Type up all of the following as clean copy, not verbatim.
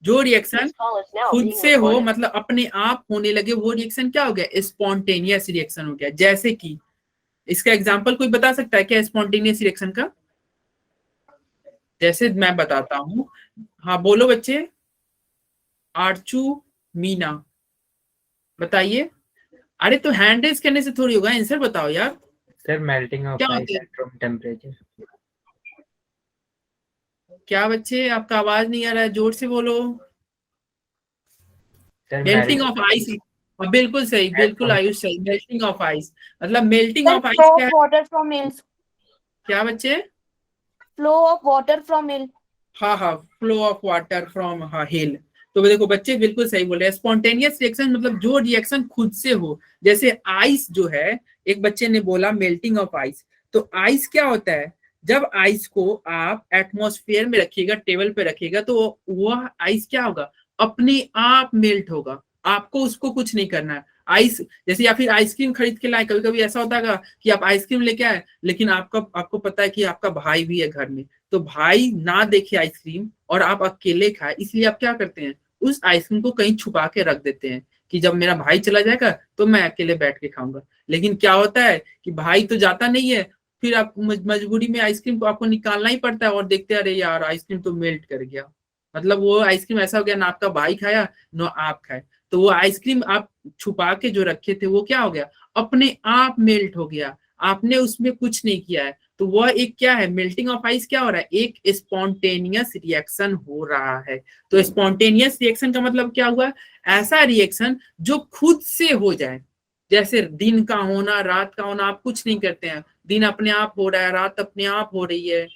जो रिएक्शन खुद से हो, मतलब अपने आप होने लगे, वो रिएक्शन क्या हो गया? स्पॉन्टेनियस रिएक्शन हो गया। जैसे कि इसका एग्जांपल कोई बता सकता है क्या स्पॉन्टेनियस रिएक्शन का? जैसे मैं बताता हूँ। हाँ बोलो बच्चे। आरचू, मीना, बताइए। अरे तो हैंड रेस करने से थोड़ी होगा, आंसर बताओ यार। सर मेल्टिंग ऑफ क्या आइस होता है? At room temperature. क्या बच्चे, आपका आवाज नहीं आ रहा है, जोर से बोलो। Sir melting of ice. बिल्कुल सही, बिल्कुल आयुष सही, मेल्टिंग ऑफ आइस। मतलब melting Sir, of ice flow क्या of है? water from hills. क्या बच्चे? Flow of water from hill. हाँ हाँ, फ्लो ऑफ वाटर फ्रॉम हिल। तो देखो बच्चे बिल्कुल सही बोल रहे हैं। स्पॉन्टेनियस रिएक्शन मतलब जो रिएक्शन खुद से हो। जैसे आइस जो है, एक बच्चे ने बोला मेल्टिंग ऑफ आइस। तो आइस क्या होता है? जब आइस को आप एटमॉस्फेयर में रखिएगा, टेबल पे रखिएगा, तो वह आइस क्या होगा? अपने आप मेल्ट होगा। आपको उसको कुछ नहीं करना है। आइस जैसे, या फिर आइसक्रीम खरीद के लाए, कभी कभी ऐसा होता है कि आप आइसक्रीम लेके आए, लेकिन आपको पता है कि आपका भाई भी है घर में, तो भाई ना देखे आइसक्रीम और आप अकेले खाए, इसलिए आप क्या करते हैं? उस आइसक्रीम को कहीं छुपा के रख देते हैं कि जब मेरा भाई चला जाएगा तो मैं अकेले बैठ के खाऊंगा। लेकिन क्या होता है कि भाई तो जाता नहीं है, फिर आप मजबूरी में आइसक्रीम को आपको निकालना ही पड़ता है, और देखते हैं अरे यार आइसक्रीम तो मेल्ट कर गया। मतलब वो आइसक्रीम ऐसा हो गया, ना आपका भाई खाया ना आप खाए। तो वो आइसक्रीम आप छुपा के जो रखे थे वो क्या हो गया? अपने आप मेल्ट हो गया। आपने उसमें कुछ नहीं किया है। तो वह एक क्या है? मेल्टिंग ऑफ आइस क्या हो रहा है? एक स्पॉन्टेनियस रिएक्शन हो रहा है। तो स्पॉन्टेनियस रिएक्शन का मतलब क्या हुआ? ऐसा रिएक्शन जो खुद से हो जाए। जैसे दिन का होना, रात का होना, आप कुछ नहीं करते हैं, दिन अपने आप हो रहा है, रात अपने आप हो रही है,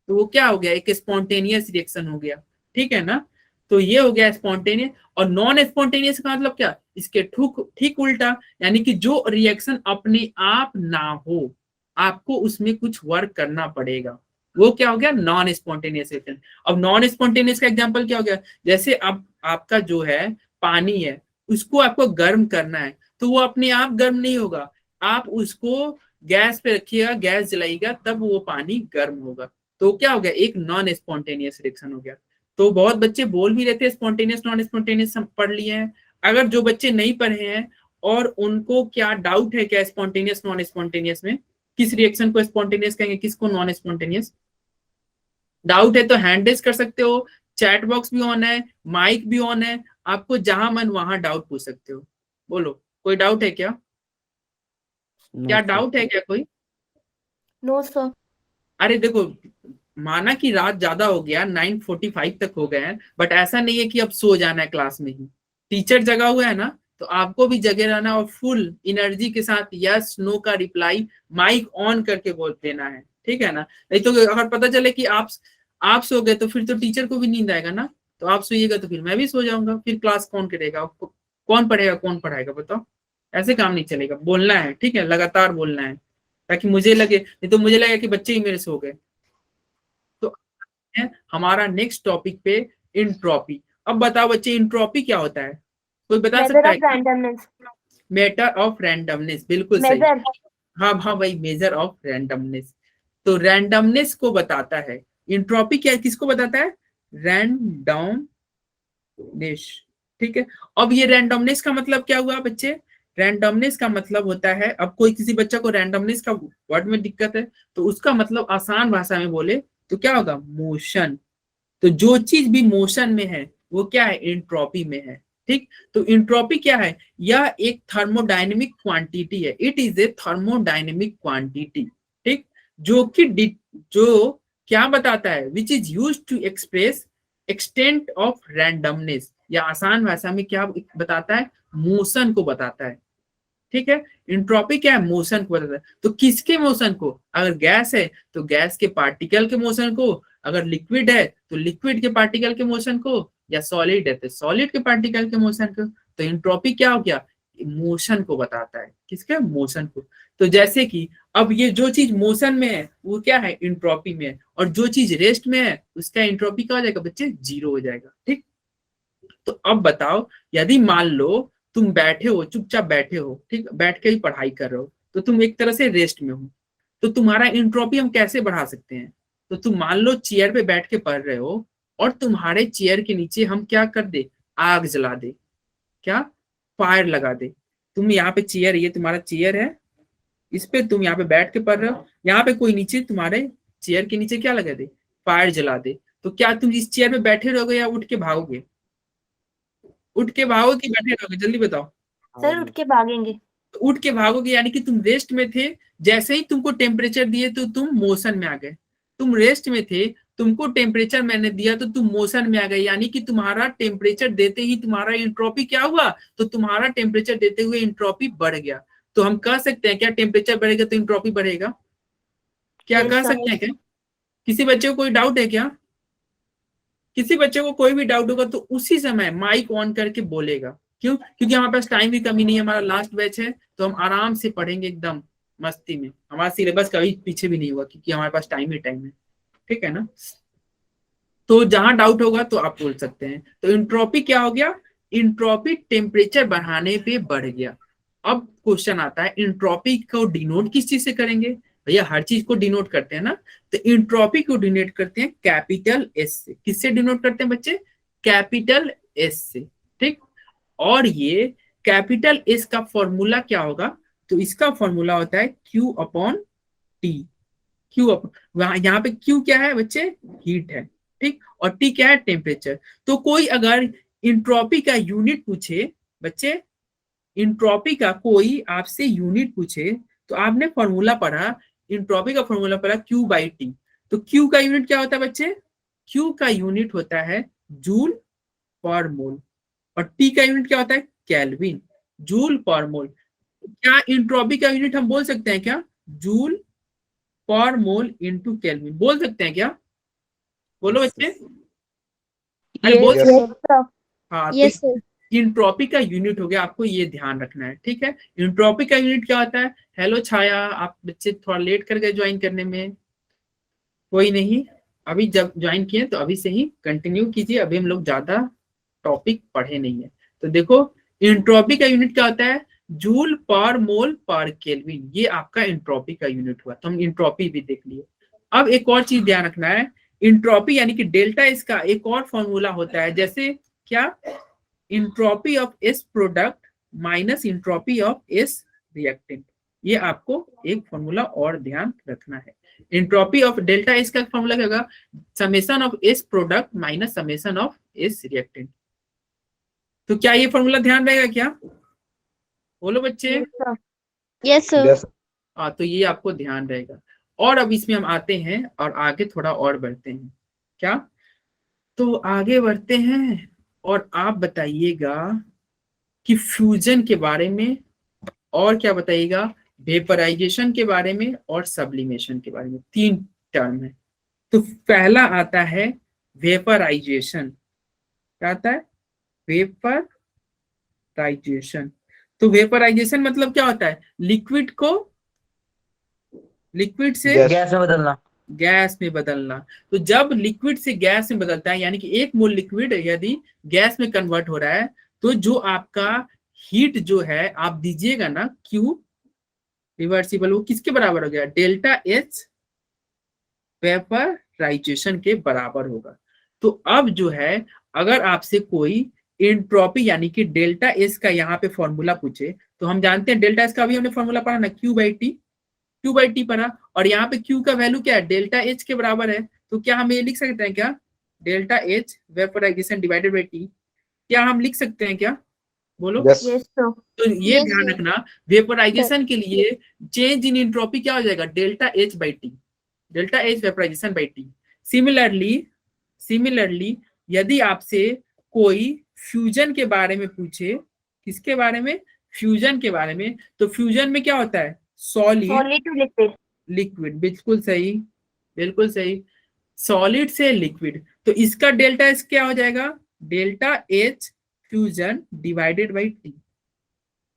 तो वो क्या हो गया? एक स्पॉन्टेनियस रिएक्शन हो गया। ठीक है ना? तो ये हो गया स्पॉन्टेनियस। और नॉन स्पॉन्टेनियस का मतलब क्या? इसके ठीक उल्टा, यानी कि जो रिएक्शन अपने आप ना हो, आपको उसमें कुछ वर्क करना पड़ेगा, वो क्या हो गया? Non spontaneous reaction. अब नॉन स्पॉन्टेनियस का एग्जांपल क्या हो गया? जैसे अब आपका जो है पानी है, उसको आपको गर्म करना है, तो वो अपने आप गर्म नहीं होगा। आप उसको गैस पे रखिएगा, गैस जलाइएगा, तब वो पानी गर्म होगा। तो क्या हो गया? एक नॉन स्पॉन्टेनियस रिएक्शन हो गया। तो बहुत बच्चे बोल भी रहते हैं स्पॉन्टेनियस नॉन स्पॉन्टेनियस पढ़ लिए हैं। अगर जो बच्चे नहीं पढ़े हैं और उनको क्या डाउट है क्या स्पॉन्टेनियस नॉन स्पॉन्टेनियस में, किस रिएक्शन को स्पॉन्टेनियस कहेंगे, किसको नॉन स्पॉन्टेनियस, डाउट है तो हैंड रेज कर सकते हो। चैट बॉक्स भी ऑन है, माइक भी ऑन है, आपको जहां मन वहां डाउट पूछ सकते हो। बोलो, कोई डाउट है क्या? क्या डाउट है क्या कोई? No, sir. अरे देखो, माना कि रात ज्यादा हो गया, 9:45 तक हो गए हैं, बट ऐसा नहीं है कि अब सो जाना है क्लास में ही। टीचर जगा हुआ है ना, तो आपको भी जगे रहना और फुल एनर्जी के साथ यस नो का रिप्लाई माइक ऑन करके बोल देना है। ठीक है ना? नहीं तो अगर पता चले कि आप सो गए, तो फिर तो टीचर को भी नींद आएगा ना। तो आप सोइएगा तो फिर मैं भी सो जाऊंगा, फिर क्लास कौन करेगा? कौन पढ़ेगा, कौन पढ़ाएगा, बताओ। ऐसे काम नहीं चलेगा, बोलना है, ठीक है, लगातार बोलना है, ताकि मुझे लगे, नहीं तो मुझे लगेगा कि बच्चे ही मेरे सो गए। तो है हमारा नेक्स्ट टॉपिक पे, इंट्रोपी। अब बताओ बच्चे, इंट्रोपी क्या होता है? कोई बता Measure सकता है of क्या? randomness. मैटर ऑफ रैंडमनेस, बिल्कुल सही। Measure. हाँ हाँ भाई, मेजर ऑफ रैंडमनेस। तो रैंडमनेस को बताता है। इंट्रोपी क्या, किसको बताता है? रैंडमनेस। ठीक है। अब ये रैंडमनेस का मतलब क्या हुआ बच्चे? रैंडमनेस का मतलब होता है, अब कोई किसी बच्चा को रैंडमनेस का वर्ड में दिक्कत है, तो उसका मतलब आसान भाषा में बोले तो क्या होगा? मोशन। तो जो चीज भी मोशन में है वो क्या है? इंट्रोपी में है। ठीक। तो इंट्रोपी क्या है? यह एक थर्मोडायनेमिक क्वांटिटी है। It is a thermodynamic quantity. ठीक। जो कि जो क्या बताता है? Which is use to express extent of randomness, या आसान भाषा में क्या बताता है? मोशन को बताता है। ठीक है। इंट्रोपी क्या है? मोशन को बताता है। तो किसके मोशन को? अगर गैस है तो गैस के पार्टिकल के मोशन को, अगर लिक्विड है तो लिक्विड के पार्टिकल के मोशन को, या सॉलिड है तो सॉलिड के पार्टिकल के मोशन को। तो इंट्रोपी क्या हो गया? मोशन को बताता है। किसके? मोशन को। तो जैसे कि अब ये जो चीज मोशन में है वो क्या है? इंट्रोपी में है। और जो चीज रेस्ट में है उसका इंट्रोपी क्या हो जाएगा बच्चे? जीरो हो जाएगा। ठीक। तो अब बताओ, यदि मान लो तुम बैठे हो, चुपचाप बैठे हो, ठीक, बैठ के ही पढ़ाई कर रहे हो, तो तुम एक तरह से रेस्ट में हो, तो तुम्हारा इंट्रोपी हम कैसे बढ़ा सकते हैं? तो तुम मान लो चेयर पे बैठ के पढ़ रहे हो और तुम्हारे चेयर के नीचे हम क्या कर दे, आग जला दे, क्या, फायर लगा दे। तुम यहाँ पे चेयर, ये तुम्हारा चेयर है, इस पे तुम यहाँ पे बैठ के पढ़ रहे हो, यहाँ पे कोई नीचे तुम्हारे चेयर के नीचे क्या लगा दे, फायर जला दे, तो क्या तुम इस चेयर पे बैठे रहोगे या उठ के भागोगे? उठ के भागोगे कि बैठे रहोगे, जल्दी बताओ। सर उठ के भागेंगे। तो उठ के भागोगे यानी कि तुम रेस्ट में थे, जैसे ही तुमको टेम्परेचर दिए तो तुम मोशन में आ गए। तुम रेस्ट में थे, तुमको टेम्परेचर मैंने दिया तो तुम मोशन में आ गए, यानी कि तुम्हारा टेम्परेचर देते ही तुम्हारा इंट्रोपी क्या हुआ, तो तुम्हारा टेम्परेचर देते हुए इंट्रोपी बढ़ गया। तो हम कह सकते हैं क्या टेम्परेचर बढ़ेगा तो इंट्रोपी बढ़ेगा? क्या Yes, कह sir. सकते हैं क्या? किसी बच्चे को कोई डाउट है क्या? किसी बच्चे को कोई भी डाउट होगा तो उसी समय माइक ऑन करके बोलेगा। क्यों? क्योंकि हमारे पास टाइम की कमी नहीं है, हमारा लास्ट बैच है, तो हम आराम से पढ़ेंगे एकदम मस्ती में। हमारा सिलेबस कभी पीछे भी नहीं हुआ क्योंकि हमारे पास टाइम ही टाइम है, ठीक है ना। तो जहां डाउट होगा तो आप बोल सकते हैं। तो इंट्रोपी क्या हो गया, इंट्रोपी टेम्परेचर बढ़ाने पे बढ़ गया। अब क्वेश्चन आता है इंट्रोपी को डिनोट किस चीज से करेंगे? भैया हर चीज को डिनोट करते हैं ना, तो इंट्रोपी को डिनोट करते हैं कैपिटल एस से। किससे डिनोट करते हैं बच्चे? कैपिटल एस से, ठीक। और ये कैपिटल एस का फॉर्मूला क्या होगा? तो इसका फॉर्मूला होता है Q अपॉन टी। क्यू यहाँ पे क्यू क्या है बच्चे? हीट है, ठीक। और टी क्या है? टेम्परेचर। तो कोई अगर इंट्रोपी का यूनिट पूछे बच्चे, इंट्रोपी का कोई आपसे यूनिट पूछे, तो आपने फॉर्मूला पढ़ा, इंट्रोपी का फॉर्मूला पढ़ा Q बाई टी। तो Q का यूनिट क्या होता है बच्चे? Q का यूनिट होता है जूल पर मोल, और T का यूनिट क्या होता है? केल्विन, जूल पर मोल। क्या इंट्रोपी का यूनिट हम बोल सकते हैं क्या? जूल पर मोल इंटू केल्विन, बोल सकते हैं क्या? बोलो बच्चे, अरे बोल Yes, सकते। sir. हाँ, Yes, तो sir. इंट्रोपी का यूनिट हो गया, आपको ये ध्यान रखना है, ठीक है। इंट्रोपी का यूनिट क्या होता है? हेलो छाया, आप बच्चे थोड़ा लेट कर गए ज्वाइन करने में, कोई नहीं, अभी जब ज्वाइन किए तो अभी से ही कंटिन्यू कीजिए, अभी हम लोग ज्यादा टॉपिक पढ़े नहीं है। तो देखो इंट्रोपी का यूनिट क्या होता है? जूल पर मोल पर केल्विन, ये आपका इंट्रोपी का यूनिट हुआ। तो हम इंट्रोपी भी देख लिए। अब एक और चीज ध्यान रखना है, इंट्रोपी यानी कि डेल्टा इसका एक और फॉर्मूला होता है, जैसे क्या? Entropy of S product minus entropy of S reactant. ये आपको एक फॉर्मूला और ध्यान रखना है। इंट्रोपी ऑफ डेल्टा एस का फॉर्मूला क्या होगा? Summation of S product minus summation of S reactant. तो क्या ये फॉर्मूला ध्यान रहेगा क्या? बोलो बच्चे। Yes, sir. Yes, sir. Yes. हाँ, तो ये आपको ध्यान रहेगा। और अब इसमें हम आते हैं और आगे थोड़ा और बढ़ते हैं, क्या? तो आगे बढ़ते हैं और आप बताइएगा कि फ्यूजन के बारे में, और क्या बताइएगा? वेपराइजेशन के बारे में और सब्लिमेशन के बारे में। तीन टर्म है। तो पहला आता है वेपराइजेशन। क्या आता है? वेपराइजेशन। तो वेपराइजेशन मतलब क्या होता है? लिक्विड को लिक्विड से गैस में बदलना। गैस में बदलना। तो जब लिक्विड से गैस में बदलता है, यानी कि एक मोल लिक्विड यदि गैस में कन्वर्ट हो रहा है, तो जो आपका हीट जो है आप दीजिएगा ना Q रिवर्सिबल, वो किसके बराबर हो गया? डेल्टा H वेपराइजेशन के बराबर होगा। तो अब जो है, अगर आपसे कोई एंट्रोपी यानी कि डेल्टा एस का यहाँ पे फॉर्मूला पूछे, तो हम जानते हैं डेल्टा एस का भी हमने फॉर्मूला पढ़ा ना, Q बाई टी पढ़ा। और यहाँ पे Q का वैल्यू क्या है? डेल्टा एच के बराबर है। तो क्या हम ये लिख सकते हैं क्या? Delta H vaporization divided by T, क्या हम लिख सकते हैं क्या? बोलो। Yes. Yes, sir. तो ये Yes, ध्यान sir. रखना, वेपराइजेशन के लिए चेंज इन एंट्रोपी क्या हो जाएगा? Delta H by T, delta H vaporization by T. Similarly यदि आपसे कोई फ्यूजन के बारे में पूछे, किसके बारे में? फ्यूजन के बारे में। तो फ्यूजन में क्या होता है? Solid Solid to liquid. Liquid, बिल्कुल सही, बिल्कुल सही, सॉलिड से लिक्विड। तो इसका डेल्टा एच क्या हो जाएगा? Delta H fusion divided by T.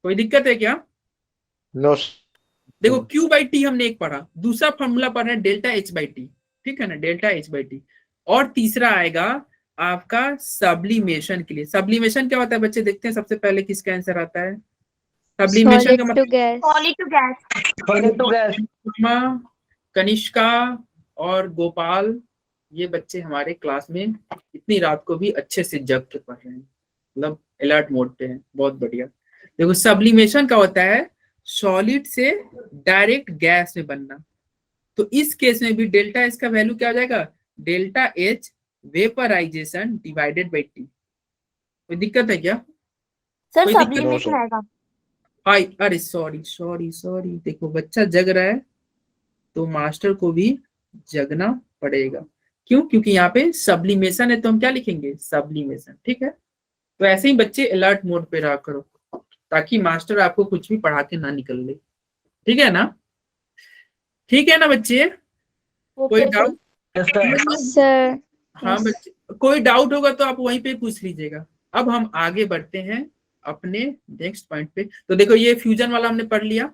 कोई दिक्कत है क्या? No. देखो Q बाई टी हमने एक पढ़ा, दूसरा फॉर्मूला पढ़ रहे हैं डेल्टा एच बाई टी, ठीक है ना, डेल्टा एच बाई टी। और तीसरा आएगा आपका सब्लिमेशन के लिए। सब्लिमेशन क्या होता है बच्चे? देखते हैं सबसे पहले किसका आंसर आता है। सब्लिमेशन का Solid to मतलब gas. Solid to gas. Solid to gas. Kanishka और गोपाल, ये बच्चे हमारे क्लास में इतनी रात को भी अच्छे से जग के पढ़ रहे हैं, मतलब अलर्ट मोड पे हैं, बहुत बढ़िया। देखो सब्लिमेशन का होता है सॉलिड से डायरेक्ट गैस में बनना, तो इस केस में भी डेल्टा एच का वैल्यू क्या हो जाएगा, delta H vaporization divided by T. कोई दिक्कत है क्या? सर कोई दिक्कत सब्लिमेशन नहीं। आएगा। हाय अरे सॉरी सॉरी सॉरी, देखो बच्चा जग रहा है तो मास्टर को भी जगना पड़ेगा। क्यों? क्योंकि यहाँ पे सब्लिमेशन है, तो हम क्या लिखेंगे, सब्लिमेशन। ठीक है, तो ऐसे ही बच्चे अलर्ट मोड पे रहा करो ताकि मास्टर आपको कुछ भी पढ़ा के ना निकल ले। ठीक है ना? ठीक है ना बच्चे? कोई ओके डाउट? सर। हाँ बच्चे, कोई डाउट होगा तो आप वहीं पे पूछ लीजिएगा। अब हम आगे बढ़ते हैं अपने नेक्स्ट पॉइंट पे। तो देखो ये फ्यूजन वाला हमने पढ़ लिया,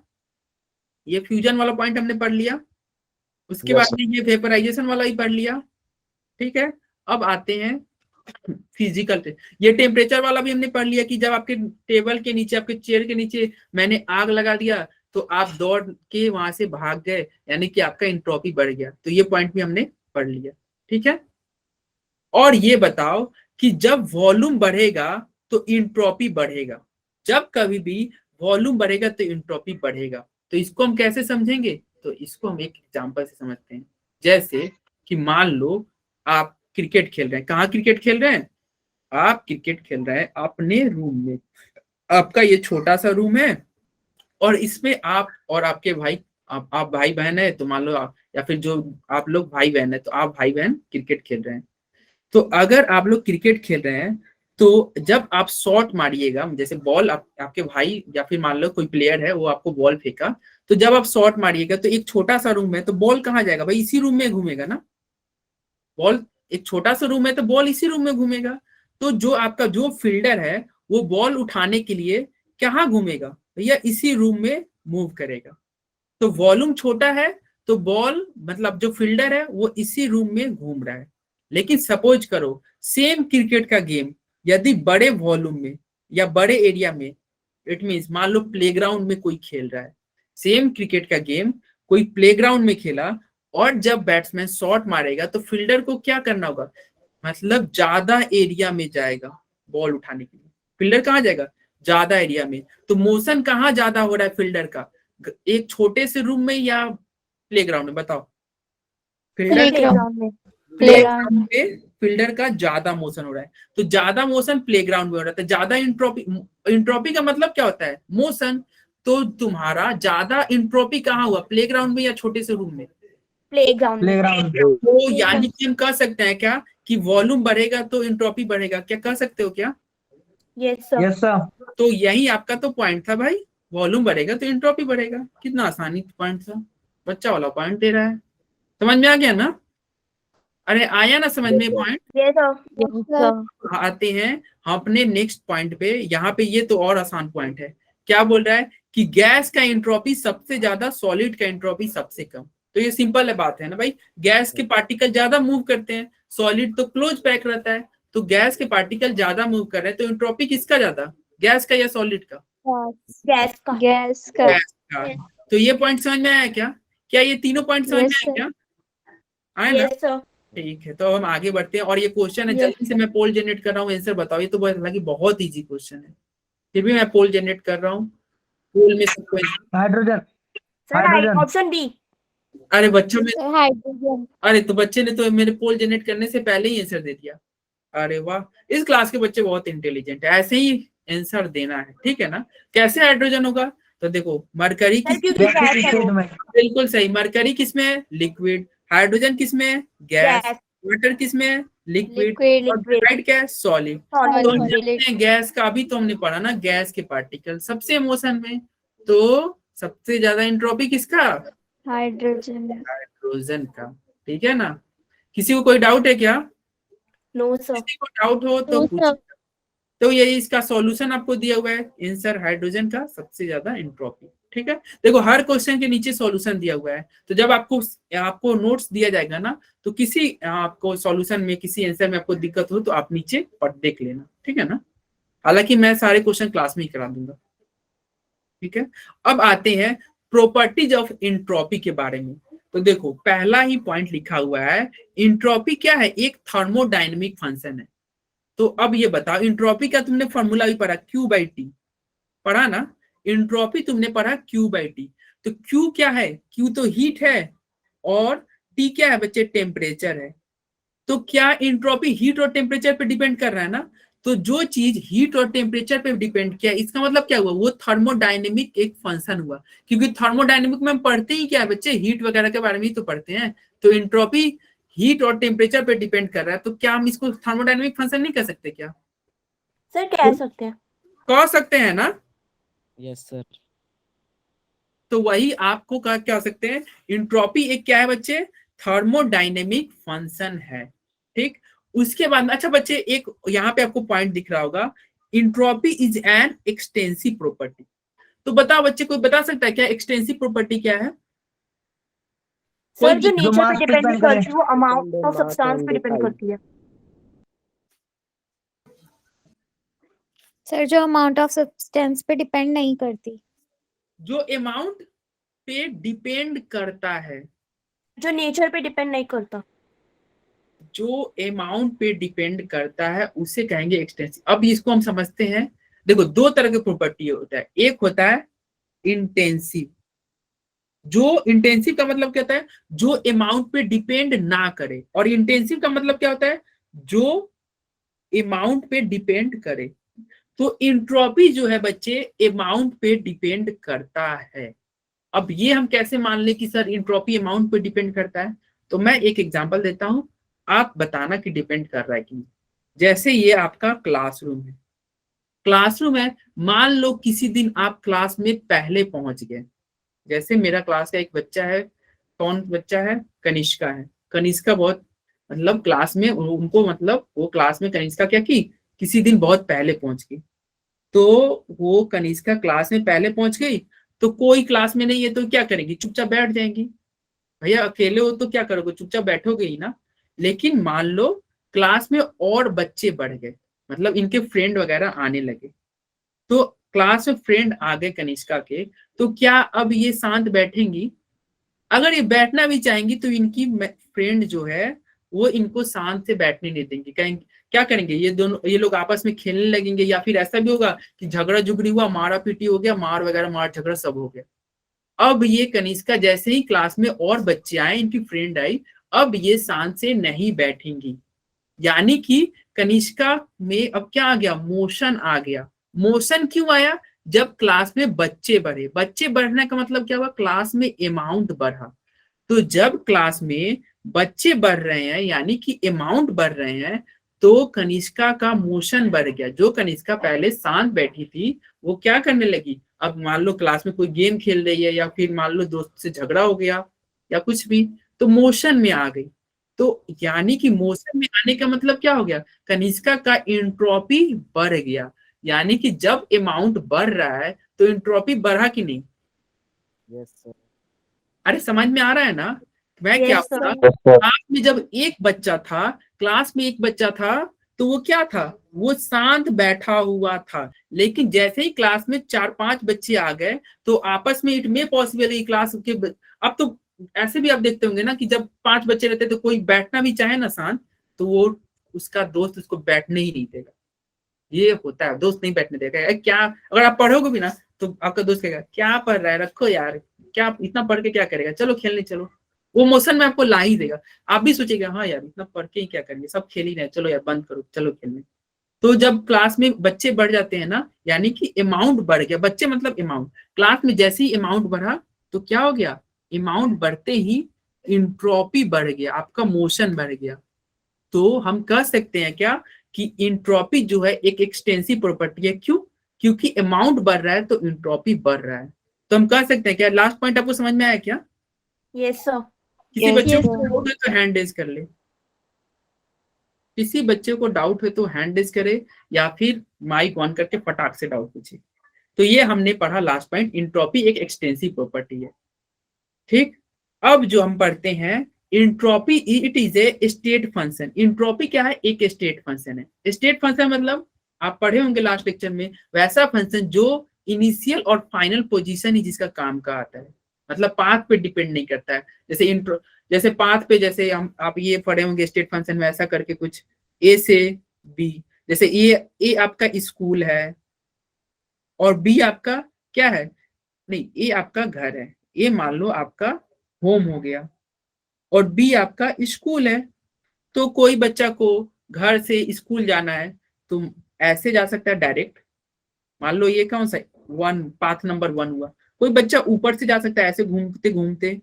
ये फ्यूजन वाला पॉइंट हमने पढ़ लिया, उसके Yes, बाद sir. में ये वेपराइजेशन वाला ही पढ़ लिया। ठीक है, अब आते हैं फिजिकल। ये टेम्परेचर वाला भी हमने पढ़ लिया कि जब आपके टेबल के नीचे, आपके चेयर के नीचे मैंने आग लगा दिया तो आप दौड़ के वहां से भाग गए, यानी कि आपका इंट्रोपी बढ़ गया। तो ये पॉइंट भी हमने पढ़ लिया। ठीक है, और ये बताओ कि जब वॉल्यूम बढ़ेगा तो इंट्रोपी बढ़ेगा। जब कभी भी वॉल्यूम बढ़ेगा तो इंट्रोपी बढ़ेगा। तो इसको हम कैसे समझेंगे? तो इसको हम एक एग्जांपल से समझते हैं। जैसे कि मान लो आप क्रिकेट खेल रहे हैं। कहाँ क्रिकेट खेल रहे हैं? आप क्रिकेट खेल रहे हैं अपने रूम में। आपका ये छोटा सा रूम है और इसमें आप और आपके भाई, आप भाई बहन है तो मान लो आप, या फिर जो आप लोग भाई बहन है तो आप भाई बहन क्रिकेट खेल रहे हैं। तो अगर आप लोग क्रिकेट खेल रहे हैं तो जब आप शॉट मारिएगा, जैसे बॉल आपके भाई या फिर मान लो कोई प्लेयर है वो आपको बॉल फेंका, तो जब आप शॉट मारिएगा तो एक छोटा सा रूम है तो बॉल कहाँ जाएगा भाई? इसी रूम में घूमेगा ना। बॉल, एक छोटा सा रूम है तो बॉल इसी रूम में घूमेगा। तो जो आपका जो फील्डर है वो बॉल उठाने के लिए कहाँ घूमेगा भैया? इसी रूम में मूव करेगा। तो वॉल्यूम छोटा है तो बॉल, मतलब जो फील्डर है वो इसी रूम में घूम रहा है। लेकिन सपोज करो सेम क्रिकेट का गेम यदि बड़े वॉल्यूम में या बड़े एरिया में, इट मीन्स मान लो प्लेग्राउंड में कोई खेल रहा है, सेम क्रिकेट का गेम कोई प्लेग्राउंड में खेला, और जब बैट्समैन शॉट मारेगा तो फील्डर को क्या करना होगा, मतलब ज्यादा एरिया में जाएगा बॉल उठाने के लिए। फील्डर कहाँ जाएगा? ज्यादा एरिया में। तो मोशन कहाँ ज्यादा हो रहा है फील्डर का? एक छोटे से रूम में या प्लेग्राउंड में? बताओ। फील्डर प्लेग्राउंड में। प्लेग्राउंड में फील्डर का ज्यादा मोशन हो रहा है। तो ज्यादा मोशन प्लेग्राउंड में हो रहा है, तो ज्यादा इंट्रोपी। इंट्रोपी का मतलब क्या होता है? मोशन। तो तुम्हारा ज्यादा इंट्रोपी कहाँ हुआ, प्लेग्राउंड में या छोटे से रूम में? प्लेग्राउंड में। तो यानी कि हम कह सकते हैं क्या कि वॉल्यूम बढ़ेगा तो इंट्रोपी बढ़ेगा? क्या कह सकते हो क्या? Yes sir. तो यही आपका तो पॉइंट था भाई, वॉल्यूम बढ़ेगा तो इंट्रोपी बढ़ेगा। कितना आसानी पॉइंट था, बच्चा वाला पॉइंट दे रहा है। समझ में आ गया ना? अरे आया ना समझ में पॉइंट? Yes sir. आते हैं हम अपने नेक्स्ट पॉइंट पे। यहाँ पे ये तो और आसान पॉइंट है। क्या बोल रहा है कि गैस का एंट्रोपी सबसे ज्यादा, सॉलिड का एंट्रोपी सबसे कम। तो ये सिंपल है बात है ना भाई, गैस के पार्टिकल ज्यादा मूव करते हैं, सॉलिड तो क्लोज पैक रहता है। तो गैस के पार्टिकल ज्यादा मूव कर रहे हैं, तो एंट्रोपी किसका ज्यादा, गैस का या सॉलिड का? गैस का। गैस का। तो ये पॉइंट समझ में आया क्या? क्या ये तीनों पॉइंट समझ में आया क्या? आए ना? Yes sir. ठीक है, तो हम आगे बढ़ते हैं। और ये क्वेश्चन है, जल्दी से मैं पोल जनरेट कर रहा हूँ, आंसर बताओ। ये तो हालांकि बहुत इजी क्वेश्चन है, फिर भी मैं पोल जनरेट कर रहा हूँ। पोल में सबको, हाइड्रोजन। Sir option D. अरे बच्चों में, हाइड्रोजन। अरे तो बच्चे ने तो मेरे पोल जनरेट करने से पहले ही आंसर दे दिया। अरे वाह, इस क्लास के बच्चे बहुत इंटेलिजेंट है, ऐसे ही आंसर देना है। ठीक है ना? कैसे हाइड्रोजन होगा? तो देखो मरकरी किस, बिल्कुल सही, मरकरी किस में है? लिक्विड। हाइड्रोजन किस में है? गैस। वाटर किस में है? लिक्विड। और ब्राइट क्या है? सॉलिड। तो हम जानते हैं गैस का, अभी तो हमने पढ़ा ना, गैस के पार्टिकल सबसे मोशन में, तो सबसे ज्यादा एंट्रोपी किसका? हाइड्रोजन का। ठीक है ना? किसी को कोई डाउट है क्या? No sir. किसी को डाउट हो तो पूछिए। तो यही इसका सॉल्यूशन आपको दिया हुआ है, आंसर हाइड्रोजन का सबसे ज्यादा एंट्रोपी। ठीक है, देखो हर क्वेश्चन के नीचे सॉल्यूशन दिया हुआ है, तो जब आपको नोट्स दिया जाएगा ना, तो किसी आपको सॉल्यूशन में, किसी आंसर में आपको दिक्कत हो तो आप नीचे पढ़ देख लेना। ठीक है ना? हालांकि मैं सारे क्वेश्चन क्लास में ही करा दूंगा। ठीक है, अब आते हैं प्रॉपर्टीज ऑफ एंट्रोपी के बारे में। तो देखो पहला ही पॉइंट लिखा हुआ है, इंट्रोपी क्या है, एक थर्मोडायनेमिक फंक्शन है। तो अब ये बताओ इंट्रोपी का तुमने फॉर्मूला भी पढ़ा, Q बाई टी पढ़ा ना, इंट्रोपी तुमने पढ़ा Q बाई टी। तो Q क्या है, Q तो हीट है और T क्या है बच्चे, टेम्परेचर है। तो क्या इंट्रोपी हीट और टेम्परेचर पे डिपेंड कर रहा है ना, तो जो चीज हीट और टेम्परेचर पे डिपेंड किया इसका मतलब क्या हुआ, वो थर्मोडायनेमिक एक फंक्शन हुआ। क्योंकि थर्मोडायनेमिक में हम पढ़ते ही क्या है बच्चे, हीट वगैरह के बारे में ही तो पढ़ते हैं। तो इंट्रोपी हीट और टेम्परेचर पे डिपेंड कर रहा है, तो क्या हम इसको थर्मोडायनेमिक फंक्शन नहीं कह सकते क्या, सर कह सकते हैं। कह सकते हैं ना। Yes sir. तो वही आपको क्या सकते हैं, इंट्रोपी एक क्या है बच्चे, थर्मोडायनेमिक फंक्शन है। ठीक, उसके बाद अच्छा बच्चे एक यहाँ पे आपको पॉइंट दिख रहा होगा, entropy is an extensive property. तो बताओ बच्चे, कोई बता सकता है क्या एक्सटेंसिव प्रॉपर्टी क्या है? सर जो कोई नेचर पे डिपेंड नहीं करती, वो अमाउंट ऑफ सब्सटेंस पे डिपेंड करती है। सर जो अमाउंट ऑफ सब्सटेंस पे डिपेंड नहीं करती, जो अमाउंट पे डिपेंड करता है, जो नेचर पे डिपेंड नहीं करता। जो अमाउंट पे डिपेंड करता है उसे कहेंगे एक्सटेंसिव। अब इसको हम समझते हैं, देखो दो तरह के प्रॉपर्टी होता है, एक होता है इंटेंसिव। जो इंटेंसिव का मतलब क्या होता है, जो अमाउंट पे डिपेंड ना करे, और इंटेंसिव का मतलब क्या होता है, जो अमाउंट पे डिपेंड करे। तो इंट्रोपी जो है बच्चे अमाउंट पे डिपेंड करता है। अब ये हम कैसे मान ले कि सर इंट्रोपी अमाउंट पे डिपेंड करता है, तो मैं एक एग्जांपल देता हूं, आप बताना कि डिपेंड कर रहा है कि नहीं। जैसे ये आपका क्लासरूम है, क्लासरूम है, मान लो किसी दिन आप क्लास में पहले पहुंच गए। जैसे मेरा क्लास का एक बच्चा है, कौन बच्चा है, कनिष्का है। कनिष्का बहुत मतलब क्लास में उनको मतलब वो क्लास में कनिष्का क्या की, किसी दिन बहुत पहले पहुंच गई। तो वो कनिष्का क्लास में पहले पहुंच गई, तो कोई क्लास में नहीं है तो क्या करेगी, चुपचाप बैठ जाएंगी। भैया अकेले हो तो क्या करोगे, चुपचाप बैठोगे ही ना। लेकिन मान लो क्लास में और बच्चे बढ़ गए, मतलब इनके फ्रेंड वगैरह आने लगे, तो क्लास में फ्रेंड आ गए कनिष्का के, तो क्या अब ये शांत बैठेंगी? अगर ये बैठना भी चाहेंगी तो इनकी फ्रेंड जो है वो इनको शांत से बैठने नहीं देंगे, कहेंगे क्या करेंगे, ये दोनों ये लोग आपस में खेलने लगेंगे, या फिर ऐसा भी होगा कि झगड़ा झुगड़ी हुआ, मारा पीटी हो गया, मार वगैरह मार झगड़ा सब हो गया। अब ये कनिष्का जैसे ही क्लास में और बच्चे आए, इनकी फ्रेंड आई, अब ये शांत से नहीं बैठेंगी। यानी कि कनिष्का में अब क्या आ गया, मोशन आ गया। मोशन क्यों आया, जब क्लास में बच्चे बढ़े, बच्चे बढ़ने का मतलब क्या हुआ, क्लास में अमाउंट बढ़ा। तो जब क्लास में बच्चे बढ़ रहे हैं यानी कि अमाउंट बढ़ रहे हैं, तो कनिष्का का मोशन बढ़ गया। जो कनिष्का पहले शांत बैठी थी वो क्या करने लगी, अब मान लो क्लास में कोई गेम खेल रही है, या फिर मान लो दोस्त से झगड़ा हो गया या कुछ भी, तो मोशन में आ गई। तो यानी कि मोशन में आने का मतलब क्या हो गया, कनिष्का का इंट्रोपी बढ़ गया। यानी कि जब अमाउंट बढ़ रहा है तो इंट्रोपी बढ़ा कि नहीं? Yes sir. अरे समझ में आ रहा है ना, मैं क्या Yes, sir. बोला, क्लास में जब एक बच्चा था, क्लास में एक बच्चा था, तो वो क्या था, वो शांत बैठा हुआ था। लेकिन जैसे ही क्लास में 4-5 बच्चे आ गए, तो आपस में इट में पॉसिबल है क्लास के अब तो ऐसे भी आप देखते होंगे ना कि जब 5 बच्चे रहते तो कोई बैठना भी चाहे ना शांत, तो वो उसका दोस्त उसको बैठने ही नहीं देगा। ये होता है, दोस्त नहीं बैठने देगा। क्या अगर आप पढ़ोगे भी ना तो आपका दोस्त कहेगा क्या पढ़ रहा है, रखो यार, क्या इतना पढ़ के क्या करेगा, चलो खेलने चलो। वो मोशन में आपको ला ही देगा। आप भी सोचेगा हाँ यार इतना पढ़ के ही क्या करेंगे, सब खेल ही रहे, चलो यार बंद करो चलो खेलने। तो जब क्लास में बच्चे बढ़ जाते हैं ना, यानी कि अमाउंट बढ़ गया, बच्चे मतलब अमाउंट, क्लास में जैसे ही अमाउंट बढ़ा तो क्या हो गया, अमाउंट बढ़ते ही इंट्रोपी बढ़ गया, आपका मोशन बढ़ गया। तो हम कह सकते हैं क्या कि इंट्रोपी जो है एक एक्सटेंसिव प्रॉपर्टी है। क्यों? क्योंकि अमाउंट बढ़ रहा है तो इंट्रोपी बढ़ रहा है। तो हम कह सकते हैं क्या, लास्ट पॉइंट आपको समझ में आया क्या? Yes, sir. किसी Yes, बच्चे Yes, को sir. डाउट है तो हैंड रेज कर ले, किसी बच्चे को डाउट है तो हैंड रेज करे, या फिर माइक ऑन करके फटाक से डाउट पूछे। तो ये हमने पढ़ा लास्ट पॉइंट, इंट्रोपी एक एक्सटेंसिव प्रॉपर्टी है। ठीक, अब जो हम पढ़ते हैं entropy, it is A state function. Entropy क्या है, एक स्टेट फंक्शन है। स्टेट फंक्शन मतलब आप पढ़े होंगे लास्ट लेक्चर में, वैसा फंक्शन जो इनिशियल और फाइनल पोजीशन ही जिसका काम का आता है। मतलब पाथ पे डिपेंड नहीं करता है। जैसे इंट्रो, जैसे पाथ पे, जैसे हम आप ये पढ़े होंगे स्टेट फंक्शन में ऐसा करके कुछ ए से बी, जैसे ए आपका स्कूल है और बी आपका क्या है, नहीं ए आपका घर है, ए मान लो आपका होम हो गया और बी आपका स्कूल है। तो कोई बच्चा को घर से स्कूल जाना है तो ऐसे जा सकता है डायरेक्ट, मान लो ये कौन सा वन, पाथ नंबर 1 हुआ। कोई बच्चा ऊपर से जा सकता है ऐसे घूमते घूमते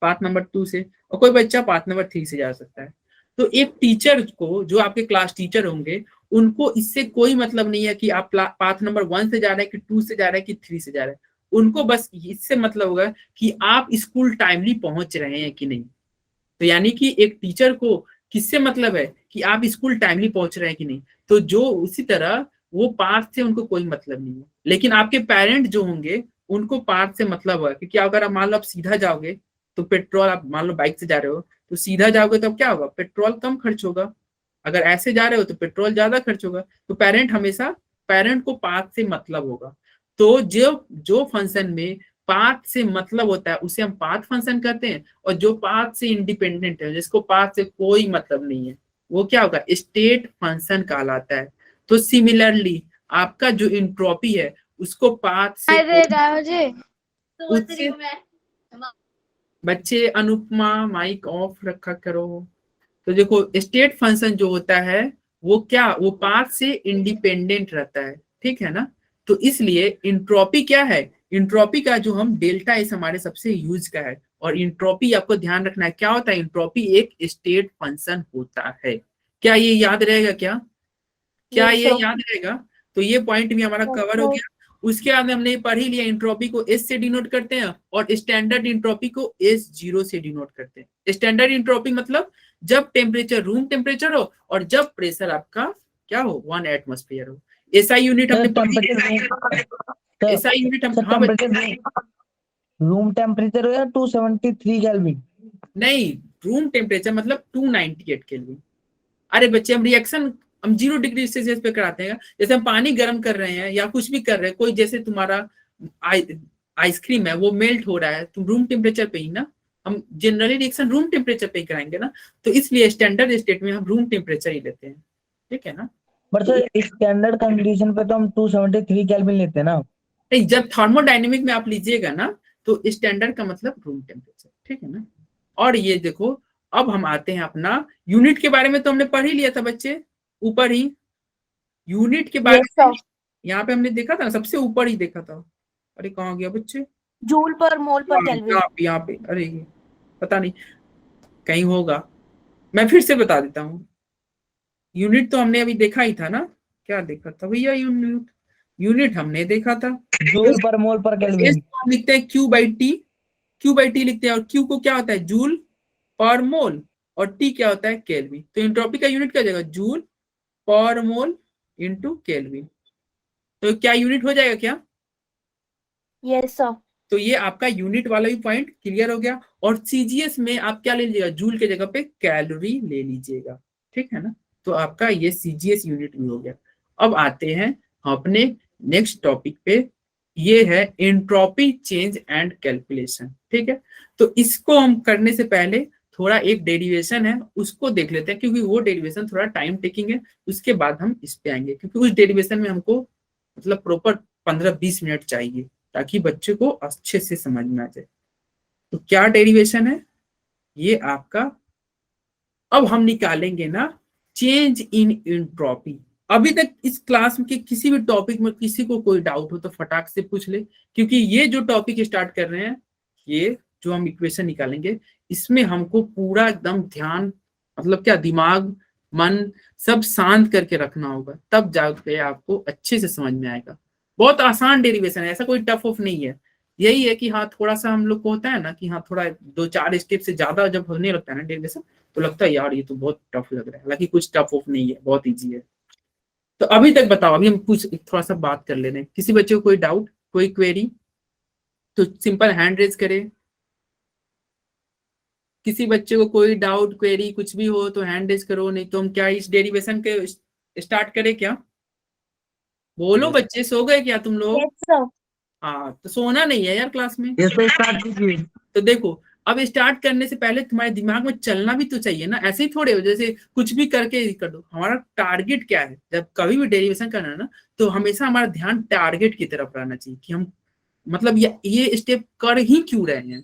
पाथ नंबर 2 से, और कोई बच्चा पाथ नंबर 3 से जा सकता है। तो एक टीचर को, जो आपके क्लास टीचर होंगे, उनको इससे कोई मतलब नहीं है कि आप पाथ नंबर 1 से जा रहे हैं कि 2 से जा रहे हैं कि 3 से जा रहे हैं। उनको बस इससे मतलब होगा कि आप स्कूल टाइमली पहुंच रहे हैं कि नहीं। तो यानी कि एक टीचर को किससे मतलब है कि आप स्कूल टाइमली पहुंच रहे हैं कि नहीं। तो जो उसी तरह वो पाथ से उनको कोई मतलब नहीं है। लेकिन आपके पेरेंट जो होंगे उनको पाथ से मतलब होगा, क्योंकि अगर आप मान लो आप सीधा जाओगे तो पेट्रोल, आप मान लो बाइक से जा रहे हो तो सीधा जाओगे तो क्या होगा, पेट्रोल कम खर्च होगा। अगर ऐसे जा रहे हो तो पेट्रोल ज्यादा खर्च होगा। तो पेरेंट को पाथ से मतलब होगा। तो जो जो फंक्शन में पाथ से मतलब होता है उसे हम पाथ फंक्शन कहते हैं, और जो पाथ से इंडिपेंडेंट है, जिसको पाथ से कोई मतलब नहीं है, वो क्या होगा, स्टेट फंक्शन कहलाता है। तो सिमिलरली आपका जो इंट्रोपी है उसको पाथ से उससे, बच्चे अनुपमा माइक ऑफ रखा करो। तो देखो स्टेट फंक्शन जो होता है वो क्या, वो पाथ से इंडिपेंडेंट रहता है, ठीक है ना। तो इसलिए इंट्रोपी क्या है, इंट्रोपी का जो हम डेल्टा एस हमारे सबसे यूज का है। और इंट्रोपी आपको ध्यान रखना है क्या होता है, इंट्रोपी एक स्टेट फंक्शन होता है। क्या ये याद रहेगा, क्या Yes, ये sir. याद रहेगा। तो ये पॉइंट भी हमारा Yes, कवर हो sir. गया। उसके बाद हमने पढ़ ही लिया इंट्रोपी को एस से डिनोट करते हैं और स्टैंडर्ड इंट्रोपी को S0 से डिनोट करते हैं। स्टैंडर्ड इंट्रोपी मतलब जब टेम्परेचर रूम टेम्परेचर हो और जब प्रेशर आपका क्या हो, 1 एटमॉस्फेयर हो। एसआई यूनिट हमने एसआई यूनिट हम, हाँ रूम टेम्परेचर हो या 273 केल्विन? नहीं, रूम टेम्परेचर मतलब 298 केल्विन। अरे बच्चे हम रिएक्शन हम 0 डिग्री सेल्सियस पे कराते हैं। जैसे हम पानी गर्म कर रहे हैं या कुछ भी कर रहे हैं, कोई जैसे तुम्हारा आइसक्रीम है वो मेल्ट हो रहा है, तुम रूम टेम्परेचर पे ही ना, हम जनरली रिएक्शन रूम टेम्परेचर पे ही कराएंगे ना। तो इसलिए स्टैंडर्ड स्टेट में हम रूम टेम्परेचर ही लेते हैं, ठीक है ना। बट सर स्टैंडर्ड कंडीशन पे तो हम 273 केल्विन लेते हैं ना। नहीं, जब थर्मोडायनेमिक में आप लीजिएगा ना तो स्टैंडर्ड का मतलब रूम टेम्परेचर, ठीक है ना। और ये देखो अब हम आते हैं अपना यूनिट के बारे में, तो हमने पढ़ ही लिया था बच्चे ऊपर ही, यूनिट के बारे Yes, sir. में यहाँ पे हमने देखा था ना, सबसे ऊपर ही देखा था। अरे कहाँ गया बच्चे, जूल पर मोल पर केल्विन. यहाँ पे अरे ये पता नहीं कहीं होगा, मैं फिर से बता देता हूँ। यूनिट तो हमने अभी देखा ही था ना, क्या देखा था भैया, यूनिट हमने देखा था। जूल पर मोल पर केल्विन। हम लिखते हैं Q/T लिखते हैं, और Q को क्या होता है, जूल पर मोल, और T क्या होता है, केल्विन। तो एंट्रोपी का यूनिट क्या हो जाएगा, जूल पर मोल इंटू केल्विन। तो क्या यूनिट हो जाएगा क्या। Yes, sir. तो ये आपका यूनिट वाला भी पॉइंट क्लियर हो गया। और सीजीएस में आप क्या ले लीजिएगा, जूल के जगह पे कैलोरी ले लीजिएगा, ठीक है ना। तो आपका ये सीजीएस यूनिट भी हो गया। अब आते हैं अपने नेक्स्ट टॉपिक पे, ये है एंट्रोपी चेंज एंड कैलकुलेशन, ठीक है। तो इसको हम करने से पहले थोड़ा एक डेरिवेशन है उसको देख लेते हैं, क्योंकि वो डेरिवेशन थोड़ा टाइम टेकिंग है। उसके बाद हम इस पे आएंगे, क्योंकि उस डेरिवेशन में हमको मतलब प्रॉपर 15-20 मिनट चाहिए ताकि बच्चे को अच्छे से समझ में आ जाए। तो क्या डेरिवेशन है ये आपका, अब हम निकालेंगे ना चेंज इन एंट्रोपी। अभी तक इस क्लास के किसी भी टॉपिक में किसी को कोई डाउट हो तो फटाक से पूछ ले, क्योंकि ये जो टॉपिक स्टार्ट कर रहे हैं, ये जो हम इक्वेशन निकालेंगे, इसमें हमको पूरा एकदम ध्यान, मतलब क्या, दिमाग मन सब शांत करके रखना होगा, तब जाके आपको अच्छे से समझ में आएगा। बहुत आसान डेरिवेशन है, ऐसा कोई टफ ऑफ नहीं है। यही है कि हाँ थोड़ा सा हम लोग को होता है ना कि हाँ थोड़ा 2-4 स्टेप से ज्यादा जब होने लगता है ना डेरिवेशन, तो लगता है यार ये तो बहुत टफ लग रहा है। हालांकि कुछ टफ ऑफ नहीं है, बहुत इजी है। तो अभी तक बताओ, अभी हम कुछ थोड़ा सा बात कर ले रहे हैं। किसी बच्चे को कोई डाउट, कोई क्वेरी, तो सिंपल हैंड रेज करे। किसी बच्चे को कोई डाउट क्वेरी कुछ भी हो तो हैंड रेज करो, नहीं तो हम क्या इस डेरिवेशन के स्टार्ट करें क्या। बोलो Yes. बच्चे, सो गए क्या तुम लोग। Yes, sir. हाँ, तो सोना नहीं है यार क्लास में। ये तो स्टार्ट कीजिए। तो देखो, अब स्टार्ट करने से पहले तुम्हारे दिमाग में चलना भी तो चाहिए ना, ऐसे ही थोड़े हो जैसे कुछ भी करके कर दो। हमारा टारगेट क्या है, जब कभी भी डेरिवेशन करना है ना, तो हमेशा हमारा ध्यान टारगेट की तरफ रहना चाहिए कि हम मतलब ये स्टेप कर ही क्यों रहे हैं।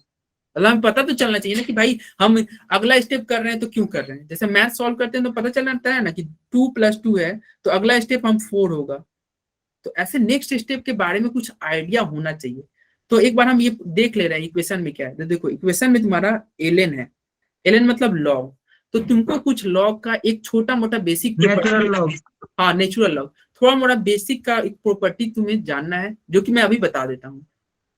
मतलब हमें पता तो चलना चाहिए ना कि भाई हम अगला स्टेप कर रहे हैं तो क्यों कर रहे हैं। जैसे मैथ सॉल्व करते हैं तो पता चल जाता है ना कि 2+2 है, तो अगला स्टेप हम 4 होगा। तो ऐसे नेक्स्ट स्टेप के बारे में कुछ आइडिया होना चाहिए। तो एक बार हम ये देख ले रहे हैं इक्वेशन में क्या है। तो देखो इक्वेशन में तुम्हारा ln है, ln मतलब लॉग। तो तुमको कुछ लॉग का एक छोटा मोटा बेसिक नेचुरल लॉग। हाँ नेचुरल लॉग, थोड़ा मोटा बेसिक का एक प्रॉपर्टी तुम्हें जानना है, जो कि मैं अभी बता देता हूँ।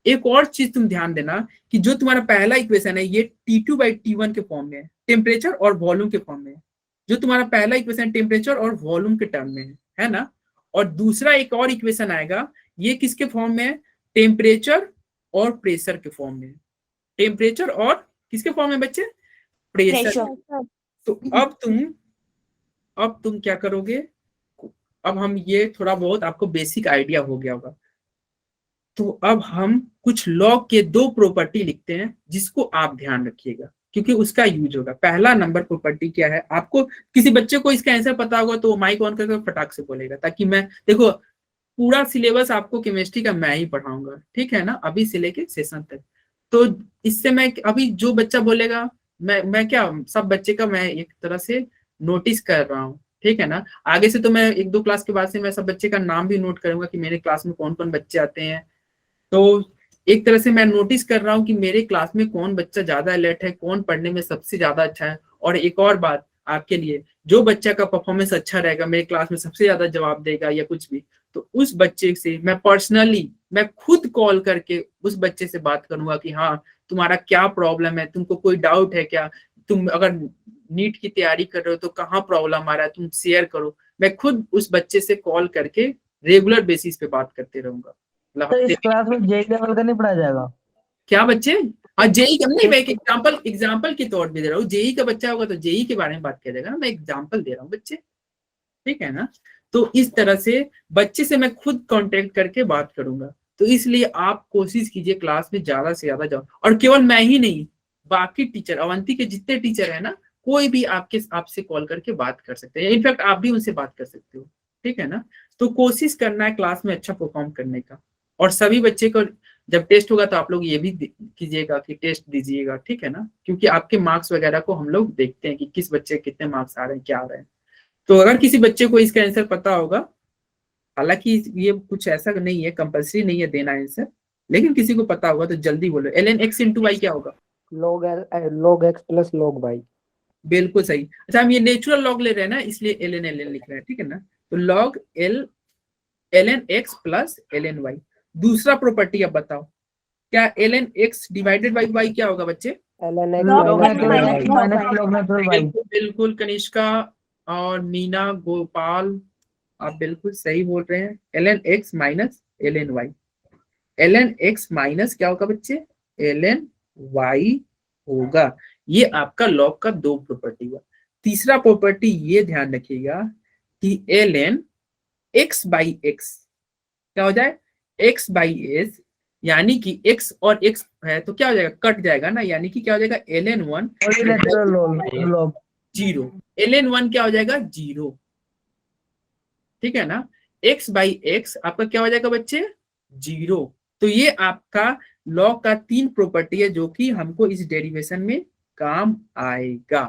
एक और चीज तुम ध्यान देना कि जो तुम्हारा पहला इक्वेशन है ये T2/T1 के फॉर्म में है, टेम्परेचर और वॉल्यूम के फॉर्म में है। जो तुम्हारा पहला इक्वेशन टेम्परेचर और वॉल्यूम के टर्म में है ना। और दूसरा एक और इक्वेशन आएगा, ये किसके फॉर्म में है, टेम्परेचर और प्रेशर के फॉर्म में। टेम्परेचर और किसके फॉर्म में बच्चे, प्रेशर। तो अब तुम क्या करोगे, अब हम ये थोड़ा बहुत आपको बेसिक आइडिया हो गया होगा। तो अब हम कुछ लॉग के 2 प्रॉपर्टी लिखते हैं जिसको आप ध्यान रखिएगा, क्योंकि उसका यूज होगा। पहला नंबर प्रॉपर्टी क्या है, आपको किसी बच्चे को इसका आंसर पता होगा तो माइक ऑन करके फटाक से बोलेगा, ताकि मैं देखो पूरा सिलेबस आपको केमिस्ट्री का मैं ही पढ़ाऊंगा, ठीक है ना, अभी से लेके सेशन तक। तो इससे मैं अभी जो बच्चा बोलेगा, मैं क्या सब बच्चे का मैं एक तरह से नोटिस कर रहा हूँ, ठीक है ना। आगे से तो मैं 1-2 क्लास के बाद से मैं सब बच्चे का नाम भी नोट करूंगा कि मेरे क्लास में कौन कौन बच्चे आते हैं। तो एक तरह से मैं नोटिस कर रहा हूँ कि मेरे क्लास में कौन बच्चा ज्यादा अलर्ट है, कौन पढ़ने में सबसे ज्यादा अच्छा है। और एक और बात आपके लिए, जो बच्चा का परफॉर्मेंस अच्छा रहेगा, मेरे क्लास में सबसे ज्यादा जवाब देगा या कुछ भी, तो उस बच्चे से मैं पर्सनली मैं खुद कॉल करके उस बच्चे से बात करूंगा कि हाँ तुम्हारा क्या प्रॉब्लम है, तुमको कोई डाउट है क्या, तुम अगर नीट की तैयारी कर रहे हो तो कहाँ प्रॉब्लम आ रहा है, तुम शेयर करो। मैं खुद उस बच्चे से कॉल करके रेगुलर बेसिस पे बात करते रहूंगा। तो इस क्लास में जेई लेवल का नहीं पढ़ाया जाएगा क्या बच्चे, हाँ जेई का नहीं, मैं एक एग्जाम्पल के तौर पे दे रहा हूँ। जेई का बच्चा होगा तो जेई के बारे में बात किया जाएगा ना, मैं एग्जाम्पल दे रहा हूँ बच्चे, ठीक है ना। तो इस तरह से बच्चे से मैं खुद कांटेक्ट करके बात करूंगा। तो इसलिए आप कोशिश कीजिए क्लास में ज्यादा से ज्यादा जाओ। और केवल मैं ही नहीं, बाकी टीचर, अवंती के जितने टीचर है ना, कोई भी आपसे कॉल करके बात कर सकते हैं, इनफैक्ट आप भी उनसे बात कर सकते हो, ठीक है ना। तो कोशिश करना है क्लास में अच्छा परफॉर्म करने का। और सभी बच्चे को जब टेस्ट होगा तो आप लोग ये भी कीजिएगा कि टेस्ट दीजिएगा, ठीक है ना, क्योंकि आपके मार्क्स वगैरह को हम लोग देखते हैं कि किस बच्चे कितने मार्क्स आ रहे हैं, क्या आ रहे हैं। तो अगर किसी बच्चे को इसका आंसर पता होगा, हालांकि ये कुछ ऐसा नहीं है, कंपल्सरी नहीं है देना आंसर, लेकिन किसी को पता होगा तो जल्दी बोलो। ln x × y क्या होगा, log x plus log y। बिल्कुल सही। अच्छा हम ये नेचुरल लॉग ले रहे हैं ना, इसलिए ln लिख रहे हैं, ठीक है ना। तो log ln x plus ln y। दूसरा प्रॉपर्टी अब बताओ, क्या ln x divided by y क्या होगा बच्चे, ln x log Log x natural minus x log minus y। log natural y। बिल्कुल बिल्कुल कनिष्का और मीना गोपाल, आप बिल्कुल सही बोल रहे हैं। ln x minus ln y, ln x minus क्या होगा बच्चे, ln y होगा। ये आपका लॉग का 2 प्रॉपर्टी हुआ। तीसरा प्रॉपर्टी ये ध्यान रखिएगा कि ln x बाई x क्या हो जाए, x बाई s, यानी कि x और x है तो क्या हो जाएगा, कट जाएगा ना, यानी कि क्या हो जाएगा ln1 नेचुरल log। 0, ln1 क्या हो जाएगा 0, ठीक है ना। x बाई x आपका क्या हो जाएगा बच्चे 0। तो ये आपका लॉग का 3 प्रॉपर्टी है जो कि हमको इस डेरिवेशन में काम आएगा।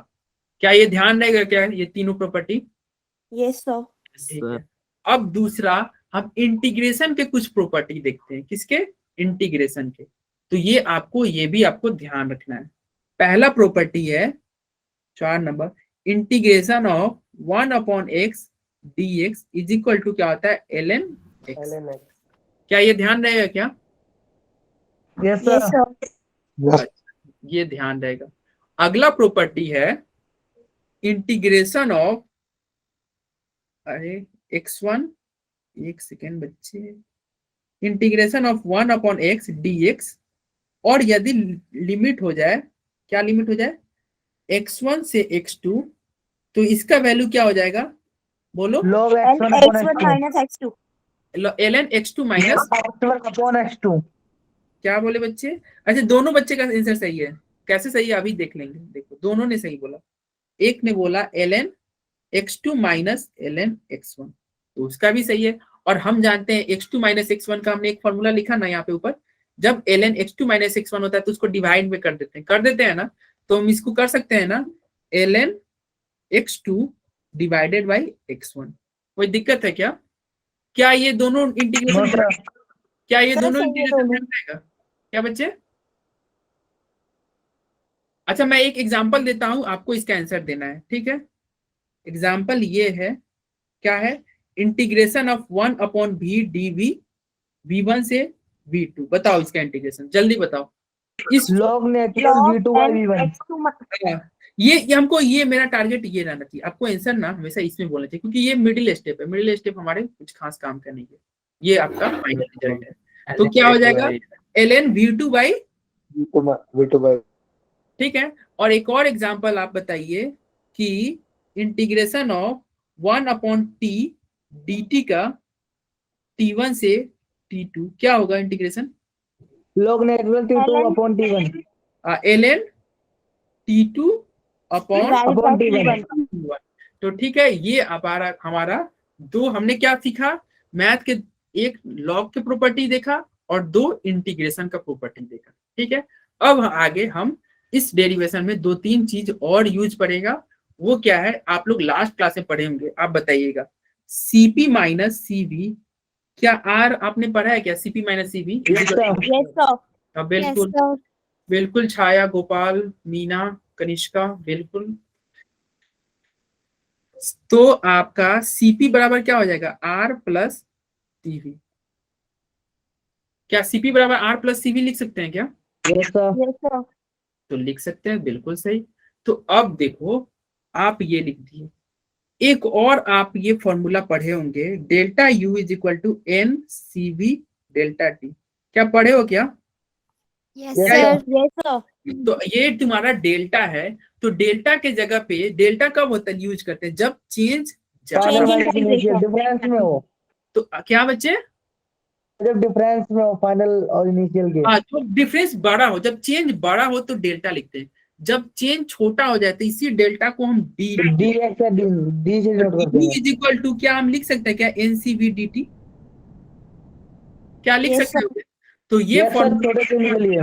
क्या ये ध्यान रहेगा क्या, ये तीनों प्रॉपर्टी, Yes sir। ठीक है। अब दूसरा हम इंटीग्रेशन के कुछ प्रॉपर्टी देखते हैं, किसके, इंटीग्रेशन के। तो ये आपको ध्यान रखना है। पहला प्रॉपर्टी है 4 number, integration of 1/x dx is equal to क्या होता है ln x। क्या ये ध्यान रहेगा क्या, यस Yes सर। sir। ये ध्यान रहेगा। अगला प्रॉपर्टी है इंटीग्रेशन ऑफ, अरे x1, एक सेकेंड बच्चे, इंटीग्रेशन ऑफ 1/x dx, और यदि लिमिट हो जाए, क्या लिमिट हो जाए, x1 से x2, तो इसका वैल्यू क्या हो जाएगा बोलो, log And x1 upon x1 x2। minus x2। ln x2 minus, x1 upon x2। क्या बोले बच्चे? अच्छा दोनों बच्चे का आंसर सही है। कैसे सही है अभी देख लेंगे। देखो दोनों ने सही बोला। एक ने बोला ln x2 minus ln x1, तो उसका भी सही है। और हम जानते हैं x2 माइनस x1 का हमने एक फॉर्मूला लिखा ना यहाँ पे ऊपर, जब ln x2 माइनस x1 होता है तो उसको डिवाइड में कर देते हैं ना, तो हम इसको कर सकते हैं ना ln x2 divided by x1। कोई दिक्कत है क्या? क्या ये दोनों इंटीग्रेशन, क्या ये सर, दोनों सही है इंटीग्रेशन दोनों। बन जाएगा क्या बच्चे? अच्छा मैं एक एग्जांपल देता हूं, आपको इसका आंसर देना है, ठीक है। एग्जांपल ये है, क्या है? Integration of 1 upon v dv v1 से v2। बताओ इसका इंटीग्रेशन, जल्दी बताओ। इस log natural log v2 by n v1। x2 मतलब ये हमको, ये मेरा टारगेट ये रहना चाहिए। आपको आंसर ना हमेशा इसमें बोलना चाहिए, क्योंकि ये मिडिल स्टेप है। मिडिल स्टेप हमारे कुछ खास काम का नहीं है, ये आपका फाइनल रिजल्ट है। तो क्या हो जाएगा? ln v2 by, V2 by ठीक है। और एक और एग्जांपल आप बताइए कि integration of 1 upon T dt का t1 से t2 क्या होगा integration? log natural t2 ln upon t1। ln t2 upon divided by upon t1। t1। तो ठीक है, ये हमारा दो हमने क्या सीखा मैथ के, एक लॉग के प्रॉपर्टी देखा और दो इंटीग्रेशन का प्रॉपर्टी देखा, ठीक है। अब आगे हम इस डेरिवेशन में 2-3 चीज और यूज पड़ेगा। वो क्या है आप लोग लास्ट क्लास में पढ़े होंगे, आप बताइएगा। सीपी माइनस सीवी, क्या आर आपने पढ़ा है क्या? CP minus CV, Yes sir। बिल्कुल sir. बिल्कुल। छाया, गोपाल, मीना, कनिष्का, बिल्कुल। तो आपका सीपी बराबर क्या हो जाएगा? R plus CV. क्या सीपी बराबर आर प्लस सीवी लिख सकते हैं क्या? yes sir। Yes sir। तो लिख सकते हैं, बिल्कुल सही। तो अब देखो आप ये लिख दिए। एक और आप ये फॉर्मूला पढ़े होंगे, delta U is equal to N C V delta T. क्या पढ़े हो क्या? Yes, Yes, sir. Yes sir। तो ये तुम्हारा डेल्टा है, तो डेल्टा के जगह पे डेल्टा कब होता है यूज करते हैं? जब change final Changing minus initial temperature। Difference में हो, तो क्या बच्चे? जब डिफरेंस में हो फाइनल और इनिशियल के। हाँ, तो डिफरेंस बड़ा हो, जब चेंज बड़ा हो तो डेल्टा लिखते हैं, जब चेंज छोटा हो जाए तो इसी डेल्टा को हम डी डी एक्स या डी से नोट करते हैं। इज इक्वल टू क्या हम लिख सकते हैं क्या? एनसीवी dt, क्या लिख Yes सकते sir। हैं? तो ये yes सर, छोटे से के लिए।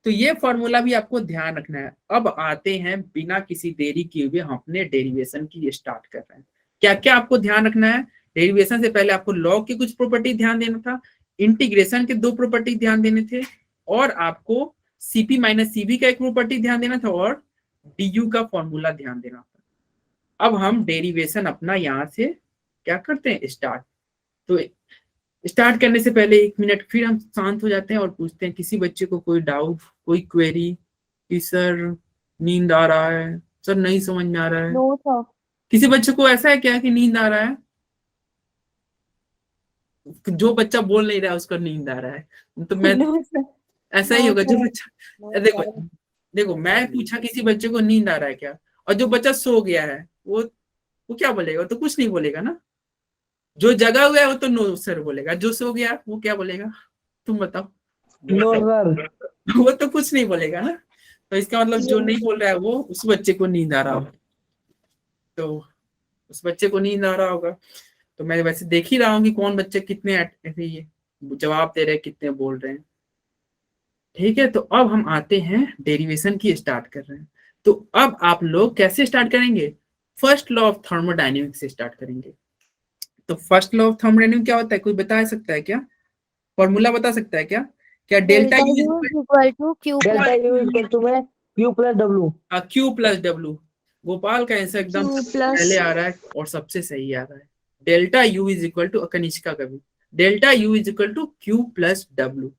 तो ये फॉर्मूला भी आपको ध्यान रखना है। अब आते हैं बिना किसी देरी किए हुए हम अपने डेरिवेशन की स्टार्ट कर रहे हैं। क्या क्या आपको ध्यान रखना है? डेरिवेशन से पहले आपको लॉग की कुछ प्रॉपर्टी ध्यान देना था, इंटीग्रेशन के 2 प्रॉपर्टी ध्यान देने थे, और आपको सीपी माइनस सीवी का एक प्रॉपर्टी ध्यान देना था, और डीयू का फॉर्मूला ध्यान देना था। अब हम डेरिवेशन अपना यहाँ से क्या करते हैं? स्टार्ट। तो स्टार्ट करने से पहले 1 मिनट फिर हम शांत हो जाते हैं और पूछते हैं किसी बच्चे को कोई डाउट, कोई क्वेरी कि सर नींद आ रहा है, सर नहीं समझ में आ रहा है। No sir। किसी बच्चे को ऐसा है क्या कि नींद आ रहा है? जो बच्चा बोल नहीं रहा है उसको नींद आ रहा है, तो मैं No sir। ऐसा ही होगा। जो बच्चा देखो देखो मैं पूछा किसी बच्चे को नींद आ रहा है क्या, और जो बच्चा सो गया है वो क्या बोलेगा? तो कुछ नहीं बोलेगा ना। जो जगा हुआ है वो तो नो सर बोलेगा, जो सो गया वो क्या बोलेगा? तुम बताओ। No sir. वो तो कुछ नहीं बोलेगा ना। तो इसका मतलब जो नहीं बोल रहा है वो उस बच्चे को नींद आ रहा होगा, तो उस बच्चे को नींद आ रहा होगा। तो मैं वैसे देख ही रहा हूँ कि कौन बच्चे कितने ऐसे ये जवाब दे रहे हैं, कितने बोल रहे हैं। ठीक है, तो अब हम आते हैं डेरिवेशन की स्टार्ट कर रहे हैं। तो अब आप लोग कैसे स्टार्ट करेंगे? फर्स्ट लॉ ऑफ थर्मोडायनेमिक्स से स्टार्ट करेंगे। तो फर्स्ट लॉ ऑफ थर्मोडायनेमिक्स क्या होता है? कोई बता सकता है क्या? फॉर्मूला बता सकता है क्या? क्या डेल्टा Delta यू U is equal to Q delta plus U equal to में Q plus W. Q plus W. Gopal का आंसर एकदम Q plus पहले आ रहा है और सबसे सही आ रहा है। Delta U is equal to, Kanishka का भी, delta U is equal to Q plus W.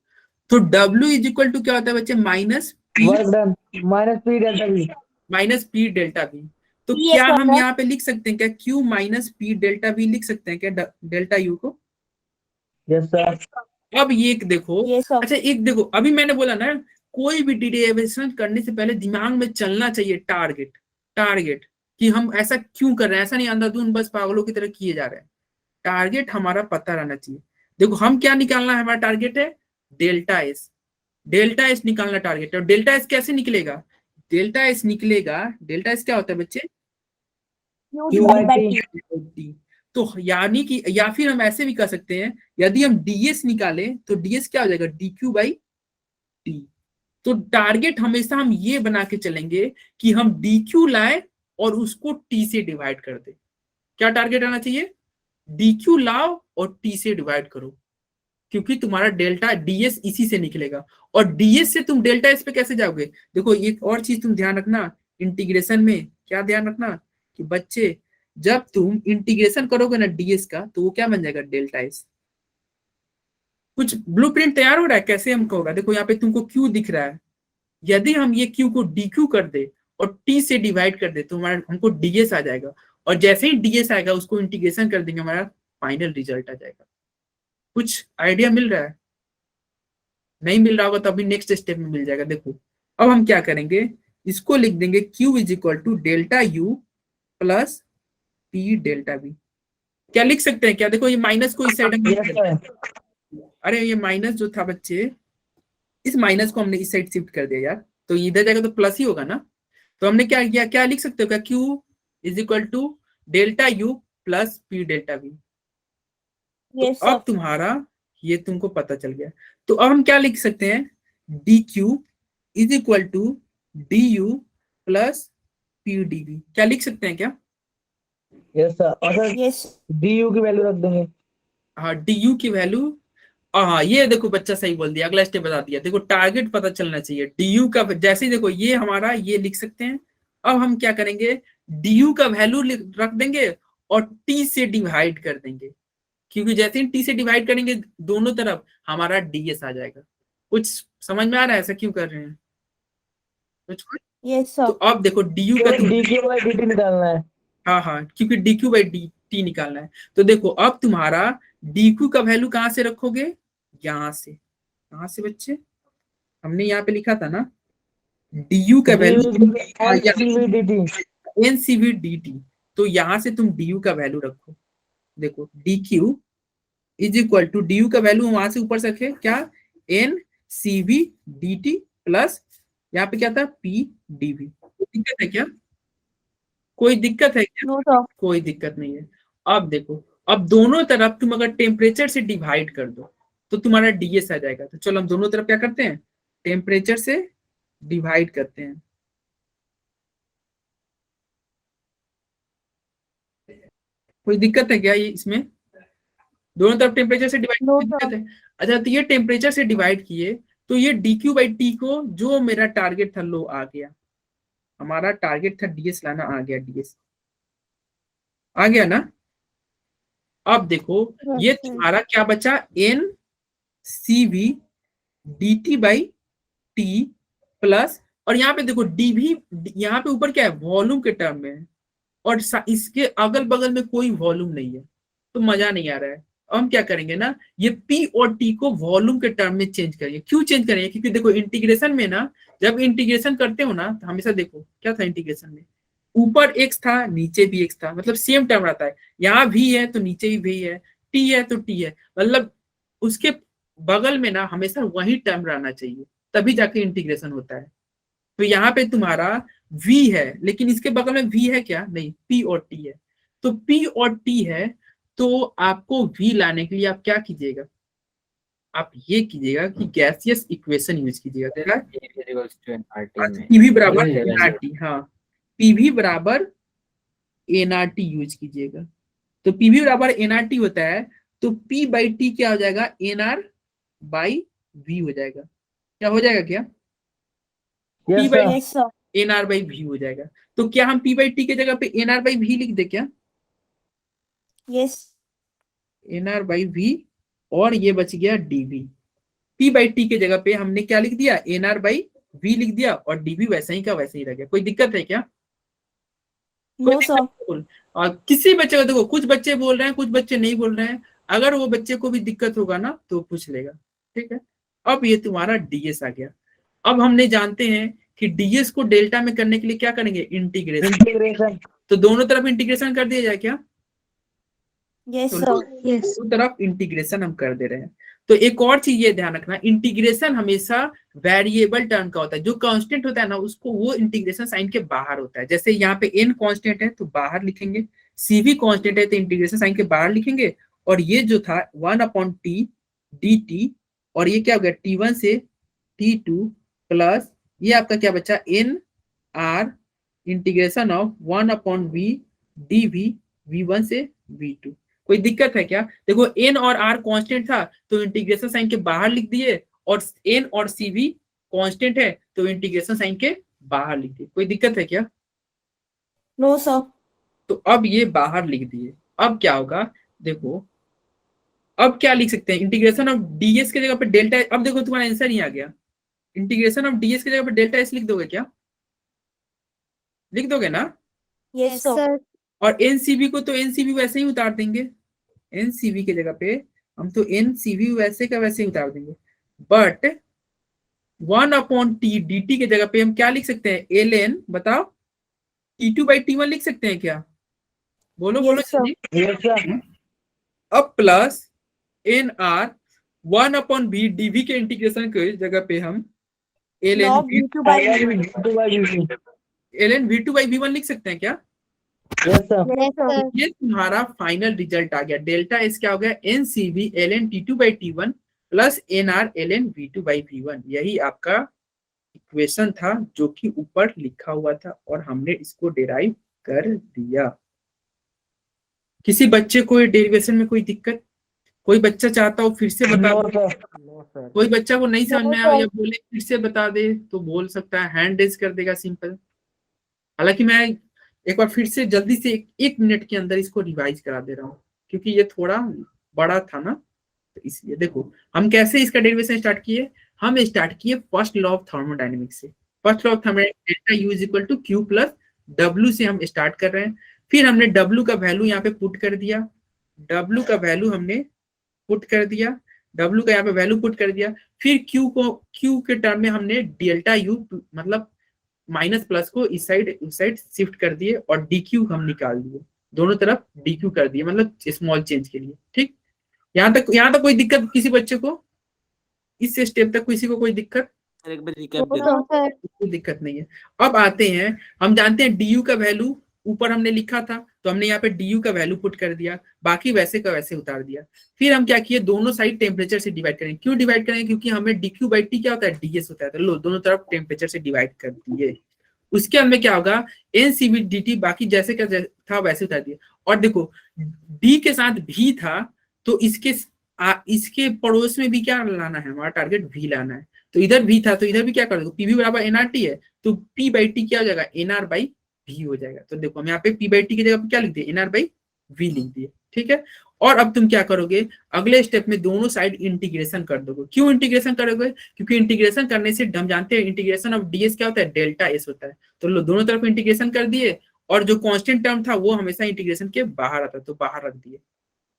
तो डब्ल्यू इज इक्वल टू क्या होता है बच्चे? Minus P, work done minus P delta V. Minus P delta V. तो Yes, क्या sir। हम यहाँ पे लिख सकते हैं क्या Q minus P delta we लिख सकते हैं क्या डेल्टा यू को? Yes sir. अब ये एक देखो, Yes sir। अच्छा एक देखो, अभी मैंने बोला ना कोई भी डेरिवेशन करने से पहले दिमाग में चलना चाहिए टारगेट, टारगेट कि हम ऐसा क्यों कर रहे हैं। ऐसा नहीं अंधाधुंध बस पागलों की तरह किए जा रहे हैं। टारगेट हमारा पता रहना चाहिए। देखो हम क्या निकालना है, हमारा टारगेट है डेल्टा एस, डेल्टा एस निकालना टारगेट है। और डेल्टा एस कैसे निकलेगा, डेल्टा एस निकलेगा, डेल्टा एस क्या होता है बच्चे, Q Q divided by by T. T. तो यानी कि, या फिर हम ऐसे भी कर सकते हैं, यदि हम डीएस निकालें तो डीएस क्या हो जाएगा, डी क्यू बाई टी। तो टारगेट हमेशा हम ये बना के चलेंगे कि हम डी क्यू लाए और उसको टी से डिवाइड कर दे। क्या टारगेट आना चाहिए, डी क्यू लाओ और टी से डिवाइड करो, क्योंकि तुम्हारा डेल्टा डीएस इसी से निकलेगा। और डीएस से तुम डेल्टा एस पे कैसे जाओगे, देखो एक और चीज तुम ध्यान रखना इंटीग्रेशन में, क्या ध्यान रखना कि बच्चे जब तुम इंटीग्रेशन करोगे ना डीएस का, तो वो क्या बन जाएगा, डेल्टा एस। कुछ ब्लूप्रिंट तैयार हो रहा है कैसे हमको होगा, देखो यहाँ पे तुमको क्यू दिख रहा है, यदि हम ये क्यू को डी क्यू कर दे और टी से डिवाइड कर दे तो हमारा हमको डीएस आ जाएगा। और जैसे ही डीएस आएगा उसको इंटीग्रेशन कर देंगे, हमारा फाइनल रिजल्ट आ जाएगा। कुछ आइडिया मिल रहा है, नहीं मिल रहा होगा तो अभी नेक्स्ट स्टेप में मिल जाएगा। देखो अब हम क्या करेंगे, इसको लिख देंगे Q is equal to delta U plus P delta V। क्या लिख सकते हैं क्या, देखो ये माइनस को इस साइड हम yes sir. अरे ये माइनस जो था बच्चे, इस माइनस को हमने इस साइड शिफ्ट कर दिया यार, तो इधर जाएगा तो प्लस ही होगा ना। तो हमने क्या किया, क्या लिख सकते हो क्या, Q is equal to delta U plus P delta V। Yes, तो अब sir. तुम्हारा ये तुमको पता चल गया। तो अब हम क्या लिख सकते हैं, D Q is equal to D U plus P D V. क्या लिख सकते हैं क्या, yes sir. और सर Yes. du की वैल्यू रख देंगे। हाँ डी यू की वैल्यू, हाँ ये देखो बच्चा सही बोल दिया, अगला स्टेप बता दिया। देखो टारगेट पता चलना चाहिए, डी यू का जैसे ही देखो ये हमारा ये लिख सकते हैं। अब हम क्या करेंगे, डी यू का वैल्यू रख देंगे और टी से डिवाइड कर देंगे, क्योंकि जैसे ही टी से डिवाइड करेंगे दोनों तरफ हमारा डीएस आ जाएगा। कुछ समझ में आ रहा है ऐसा क्यों कर रहे हैं, कुछ Yes, तो sir. अब देखो डी यू का केवल dq by dt निकालना है। हाँ हाँ, क्योंकि D Q by D T निकालना है। तो देखो अब तुम्हारा डी क्यू का वैल्यू कहाँ से रखोगे, यहाँ से, कहाँ से बच्चे, हमने यहाँ पे लिखा था ना डी यू का value ncv dt। NCV D T. तो यहाँ से तुम डी यू का वैल्यू रखो, देखो D Q is equal to D U का वैल्यू वहां से ऊपर से रखे क्या, N C V D T plus यहाँ पे क्या था पी डी वी। दिक्कत है क्या, कोई दिक्कत है क्या, No, sir. कोई दिक्कत नहीं है। अब देखो, अब दोनों तरफ तुम अगर टेम्परेचर से डिवाइड कर दो तो तुम्हारा डीएस आ जाएगा। तो चलो हम दोनों तरफ क्या करते हैं, टेम्परेचर से डिवाइड करते हैं। कोई दिक्कत है क्या ये इसमें, दोनों तरफ टेम्परेचर से डिवाइड No, दिक्कत है। अच्छा तो ये टेम्परेचर से डिवाइड किए तो ये डी क्यू बाई टी को, जो मेरा टारगेट था लो आ गया, हमारा टारगेट था डीएस लाना, आ गया डीएस आ गया ना। अब देखो ये Yes, sir. तुम्हारा क्या बचा, N C V D T by T plus, और यहाँ पे देखो डी भी, यहाँ पे ऊपर क्या है, वॉल्यूम के टर्म में है और इसके अगल बगल में कोई वॉल्यूम नहीं है, तो मजा नहीं आ रहा है। अब हम क्या करेंगे ना, ये P और T को वॉल्यूम के टर्म में चेंज करेंगे। क्यों चेंज करेंगे, क्योंकि देखो इंटीग्रेशन में ना, जब इंटीग्रेशन करते हो ना तो हमेशा देखो क्या था इंटीग्रेशन में, ऊपर x था नीचे भी x था, मतलब सेम टर्म रहता है। यहाँ v है तो नीचे भी v है, t है तो t है, मतलब उसके बगल में ना हमेशा वही टर्म रहना चाहिए, तभी जाके इंटीग्रेशन होता है। तो यहाँ पे तुम्हारा v है लेकिन इसके बगल में v है क्या, नहीं, p और t है। तो p और t है तो आपको v लाने के लिए आप क्या कीजिएगा, आप ये कीजिएगा कि गैसियस इक्वेशन यूज कीजिएगा, पीवी बराबर एनआरटी, हाँ पीवी बराबर एनआरटी यूज कीजिएगा। तो पीवी बराबर एनआरटी होता है तो p बाई टी क्या हो जाएगा, एनआर बाई वी हो जाएगा। क्या हो जाएगा क्या, yes p by sir. Yes, sir. NR by V हो जाएगा। तो क्या हम p बाई टी के जगह पे एनआर बाई वी लिख दे क्या, Yes. एनआर बाई वी, और ये बच गया डीवी। p बाई टी के जगह पे हमने क्या लिख दिया, एनआर बाई वी लिख दिया और डीवी वैसा ही का वैसे ही रह गया। कोई दिक्कत है क्या, No, sir. और किसी बच्चे को देखो, कुछ बच्चे बोल रहे हैं कुछ बच्चे नहीं बोल रहे हैं, अगर वो बच्चे को भी दिक्कत होगा ना तो पूछ लेगा, ठीक है। अब ये तुम्हारा डीएस आ गया। अब हमने जानते हैं कि डीएस को डेल्टा में करने के लिए क्या करेंगे, इंटीग्रेशन। इंटीग्रेशन। तो दोनों तरफ इंटीग्रेशन कर दिया जाए क्या, Yes, तो sir. दोनों तरफ इंटीग्रेशन हम कर दे रहे हैं। तो एक और चीज ये ध्यान रखना, इंटीग्रेशन हमेशा वेरिएबल टर्म का होता है। जो कांस्टेंट होता है ना उसको वो इंटीग्रेशन साइन के बाहर होता है। जैसे यहाँ पे n कांस्टेंट है तो बाहर लिखेंगे, c भी कांस्टेंट है तो इंटीग्रेशन साइन के बाहर लिखेंगे, और ये जो था 1/t dt, और ये क्या हो गया t1 से t2 प्लस ये आपका क्या बचा n r integration of 1/v dv v1 से v2। कोई दिक्कत है क्या? देखो n और r कांस्टेंट था तो इंटीग्रेशन साइन के बाहर लिख दिए, और n और c भी कांस्टेंट है तो इंटीग्रेशन साइन के बाहर लिख दिए। कोई दिक्कत है क्या? No, sir. तो अब ये बाहर लिख दिए। अब क्या होगा देखो, अब क्या लिख सकते हैं, इंटीग्रेशन ऑफ ds के जगह पे डेल्टा। अब देखो तुम्हारा आंसर ही आ गया, इंटीग्रेशन ऑफ ds की जगह पे डेल्टा s लिख दोगे क्या? लिख दोगे ना? Yes, sir. sir. और एनसीबी को तो एनसीबी वैसे ही उतार देंगे, एनसीबी की जगह पे हम तो एनसीबी वैसे का वैसे ही उतार देंगे। बट 1/t dt की जगह पे हम क्या लिख सकते हैं, ln बताओ t2/t1 लिख सकते हैं क्या? बोलो बोलो Yes, sir. जल्दी। Yes, sir. अब प्लस nr 1/v dv के इंटीग्रेशन की जगह पे हम ln Log V2 by V1. ln v2/v1 लिख सकते हैं क्या? Yes, sir. Yes, sir. ये तुम्हारा फाइनल रिजल्ट आ गया। डेल्टा एस क्या हो गया, NCB ln t2/t1 plus nr ln v2/v1। यही आपका इक्वेशन था जो कि ऊपर लिखा हुआ था और हमने इसको डिराइव कर दिया। किसी बच्चे को डेरिवेशन में कोई दिक्कत? कोई बच्चा चाहता हो फिर से बता No, दो? sir. No, sir. कोई बच्चा को नहीं समझ में No, आया sir. या बोले फिर से बता दे तो बोल सकता है, हैंड रेज कर देगा सिंपल। हालांकि मैं एक बार फिर से जल्दी से एक मिनट के अंदर इसको रिवाइज करा दे रहा हूँ क्योंकि ये थोड़ा बड़ा था ना, तो इसलिए देखो हम कैसे इसका डेरिवेशन स्टार्ट किए। हम स्टार्ट किए फर्स्ट लॉ ऑफ थर्मोडायनेमिक्स से। First law of thermodynamics delta U is equal to Q plus W से हम स्टार्ट कर रहे हैं। फिर हमने डब्ल्यू का वैल्यू यहाँ पे पुट कर दिया, डब्ल्यू का वैल्यू हमने पुट कर दिया, डब्ल्यू का यहाँ पे वैल्यू पुट कर दिया। फिर क्यू को, क्यू के टर्म में हमने डेल्टा यू मतलब माइनस प्लस को इस साइड शिफ्ट कर दिए और डी क्यू हम निकाल दिए, दोनों तरफ डी क्यू कर दिए मतलब स्मॉल चेंज के लिए। ठीक, यहाँ तक कोई दिक्कत किसी बच्चे को? इस स्टेप तक किसी को कोई दिक्कत? एक बार रिकैप No, दे दो। sir. कोई दिक्कत नहीं है। अब आते हैं, हम जानते हैं डी यू का वैल्यू ऊपर हमने लिखा था तो हमने यहाँ पे डी यू का वैल्यू पुट कर दिया, बाकी वैसे का वैसे उतार दिया। फिर हम क्या किए, दोनों साइड टेम्परेचर से डिवाइड करें। क्यों डिवाइड करें? क्योंकि हमें डी क्यू बाई टी क्या होता है, डीएस होता है। तो लो दोनों तरफ टेम्परेचर से डिवाइड कर दिए। उसके अंदर क्या होगा, एनसीबी dt बाकी जैसे का था वैसे उतार दिया। और देखो d के साथ भी था तो इसके पड़ोस में भी क्या लाना है, हमारा टारगेट v लाना है। तो इधर भी था तो इधर भी क्या कर दो, पीवी बराबर एनआरटी है तो p बाई टी क्या हो जाएगा, एनआर बाई वी हो जाएगा। तो देखो हम यहाँ पे p बाई टी की जगह पे क्या लिख दिए, एनआर बाई वी लिख दिए। ठीक है, और अब तुम क्या करोगे, अगले स्टेप में दोनों साइड इंटीग्रेशन कर दोगे। क्यों इंटीग्रेशन करोगे? क्योंकि इंटीग्रेशन करने से हम जानते हैं इंटीग्रेशन ऑफ डीएस क्या होता है, डेल्टा एस होता है। तो लो दोनों तरफ इंटीग्रेशन कर दिए और जो कांस्टेंट टर्म था वो हमेशा इंटीग्रेशन के बाहर आता तो बाहर रख दिए।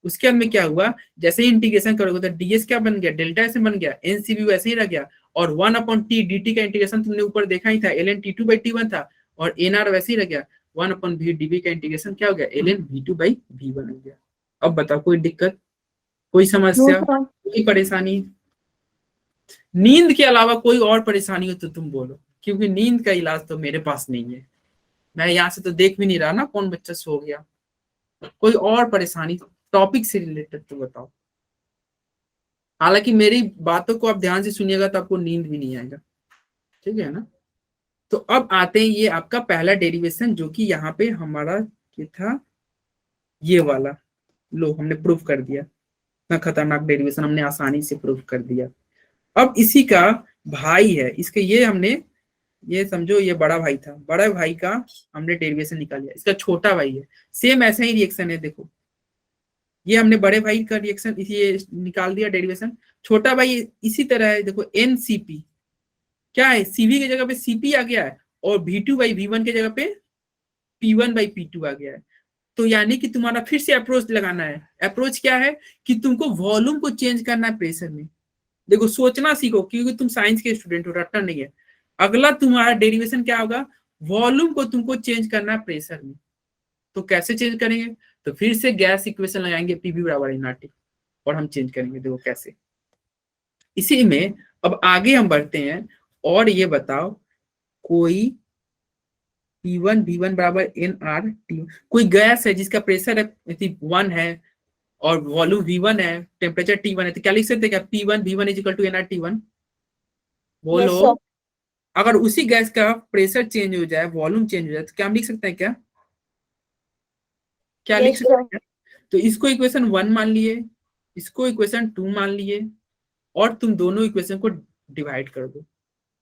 उसके अंदर क्या हुआ, जैसे ही इंटीग्रेशन करोगे तो डीएस क्या बन गया, डेल्टा एस बन गया, एनसीबी वैसे ही रह गया। और 1/t dt का इंटीग्रेशन तुमने ऊपर देखा ही था, ln t2/t1 था, और nr वैसे ही रह गया। 1/v dv का इंटीग्रेशन क्या हो गया, ln v2/v1 हो गया। अब बताओ कोई दिक्कत, कोई समस्या, No, sir. कोई परेशानी? नींद के अलावा कोई और परेशानी हो तो तुम बोलो, क्योंकि नींद का इलाज तो मेरे पास नहीं है। मैं यहाँ से तो देख भी नहीं रहा ना कौन बच्चा सो गया। कोई और परेशानी टॉपिक से रिलेटेड तो बताओ। हालांकि मेरी बातों को आप ध्यान से सुनिएगा तो आपको नींद भी नहीं आएगा, ठीक है ना। तो अब आते हैं, ये आपका पहला डेरिवेशन जो कि यहाँ पे हमारा ये था, ये वाला लो हमने प्रूफ कर दिया। इतना खतरनाक डेरिवेशन हमने आसानी से प्रूफ कर दिया। अब इसी का भाई है, इसके ये हमने, ये समझो ये बड़ा भाई था, बड़ा भाई का हमने डेरिवेशन निकाल लिया, इसका छोटा भाई है। सेम ऐसा ही रिएक्शन है, देखो ये हमने बड़े भाई का रिएक्शन ये निकाल दिया डेरिवेशन। छोटा भाई इसी तरह है, देखो एनसीपी क्या है, सीवी की जगह पे सीपी आ गया है और v2/v1 की जगह पे p1/p2 आ गया है। तो यानी कि तुम्हारा फिर से अप्रोच लगाना है। अप्रोच क्या है कि तुमको वॉल्यूम को चेंज करना है प्रेशर में। देखो सोचना सीखो क्योंकि तुम साइंस के स्टूडेंट हो, रट्टा नहीं है। अगला तुम्हारा डेरिवेशन क्या होगा, वॉल्यूम को तुमको चेंज करना है प्रेशर में। तो कैसे चेंज करेंगे, तो फिर से गैस इक्वेशन लगाएंगे पीवी बराबर एनआरटी और हम चेंज करेंगे। देखो कैसे, इसी में अब आगे हम बढ़ते हैं और ये बताओ कोई P1 V1 बराबर nRT, कोई गैस है जिसका प्रेशर है 1 है और वॉल्यूम V1 है, टेम्परेचर T1 है, तो क्या लिख सकते हैं क्या P1 V1 is equal to nRT1? बोलो। Yes, sir. अगर उसी गैस का प्रेशर चेंज हो जाए, वॉल्यूम चेंज हो जाए, तो क्या हम लिख सकते हैं क्या? क्या लिख Yes, सकते sir. हैं क्या? तो इसको इक्वेशन 1 मान लिए, इसको इक्वेशन 2 मान लिए और तुम दोनों इक्वेशन को डिवाइड कर दो,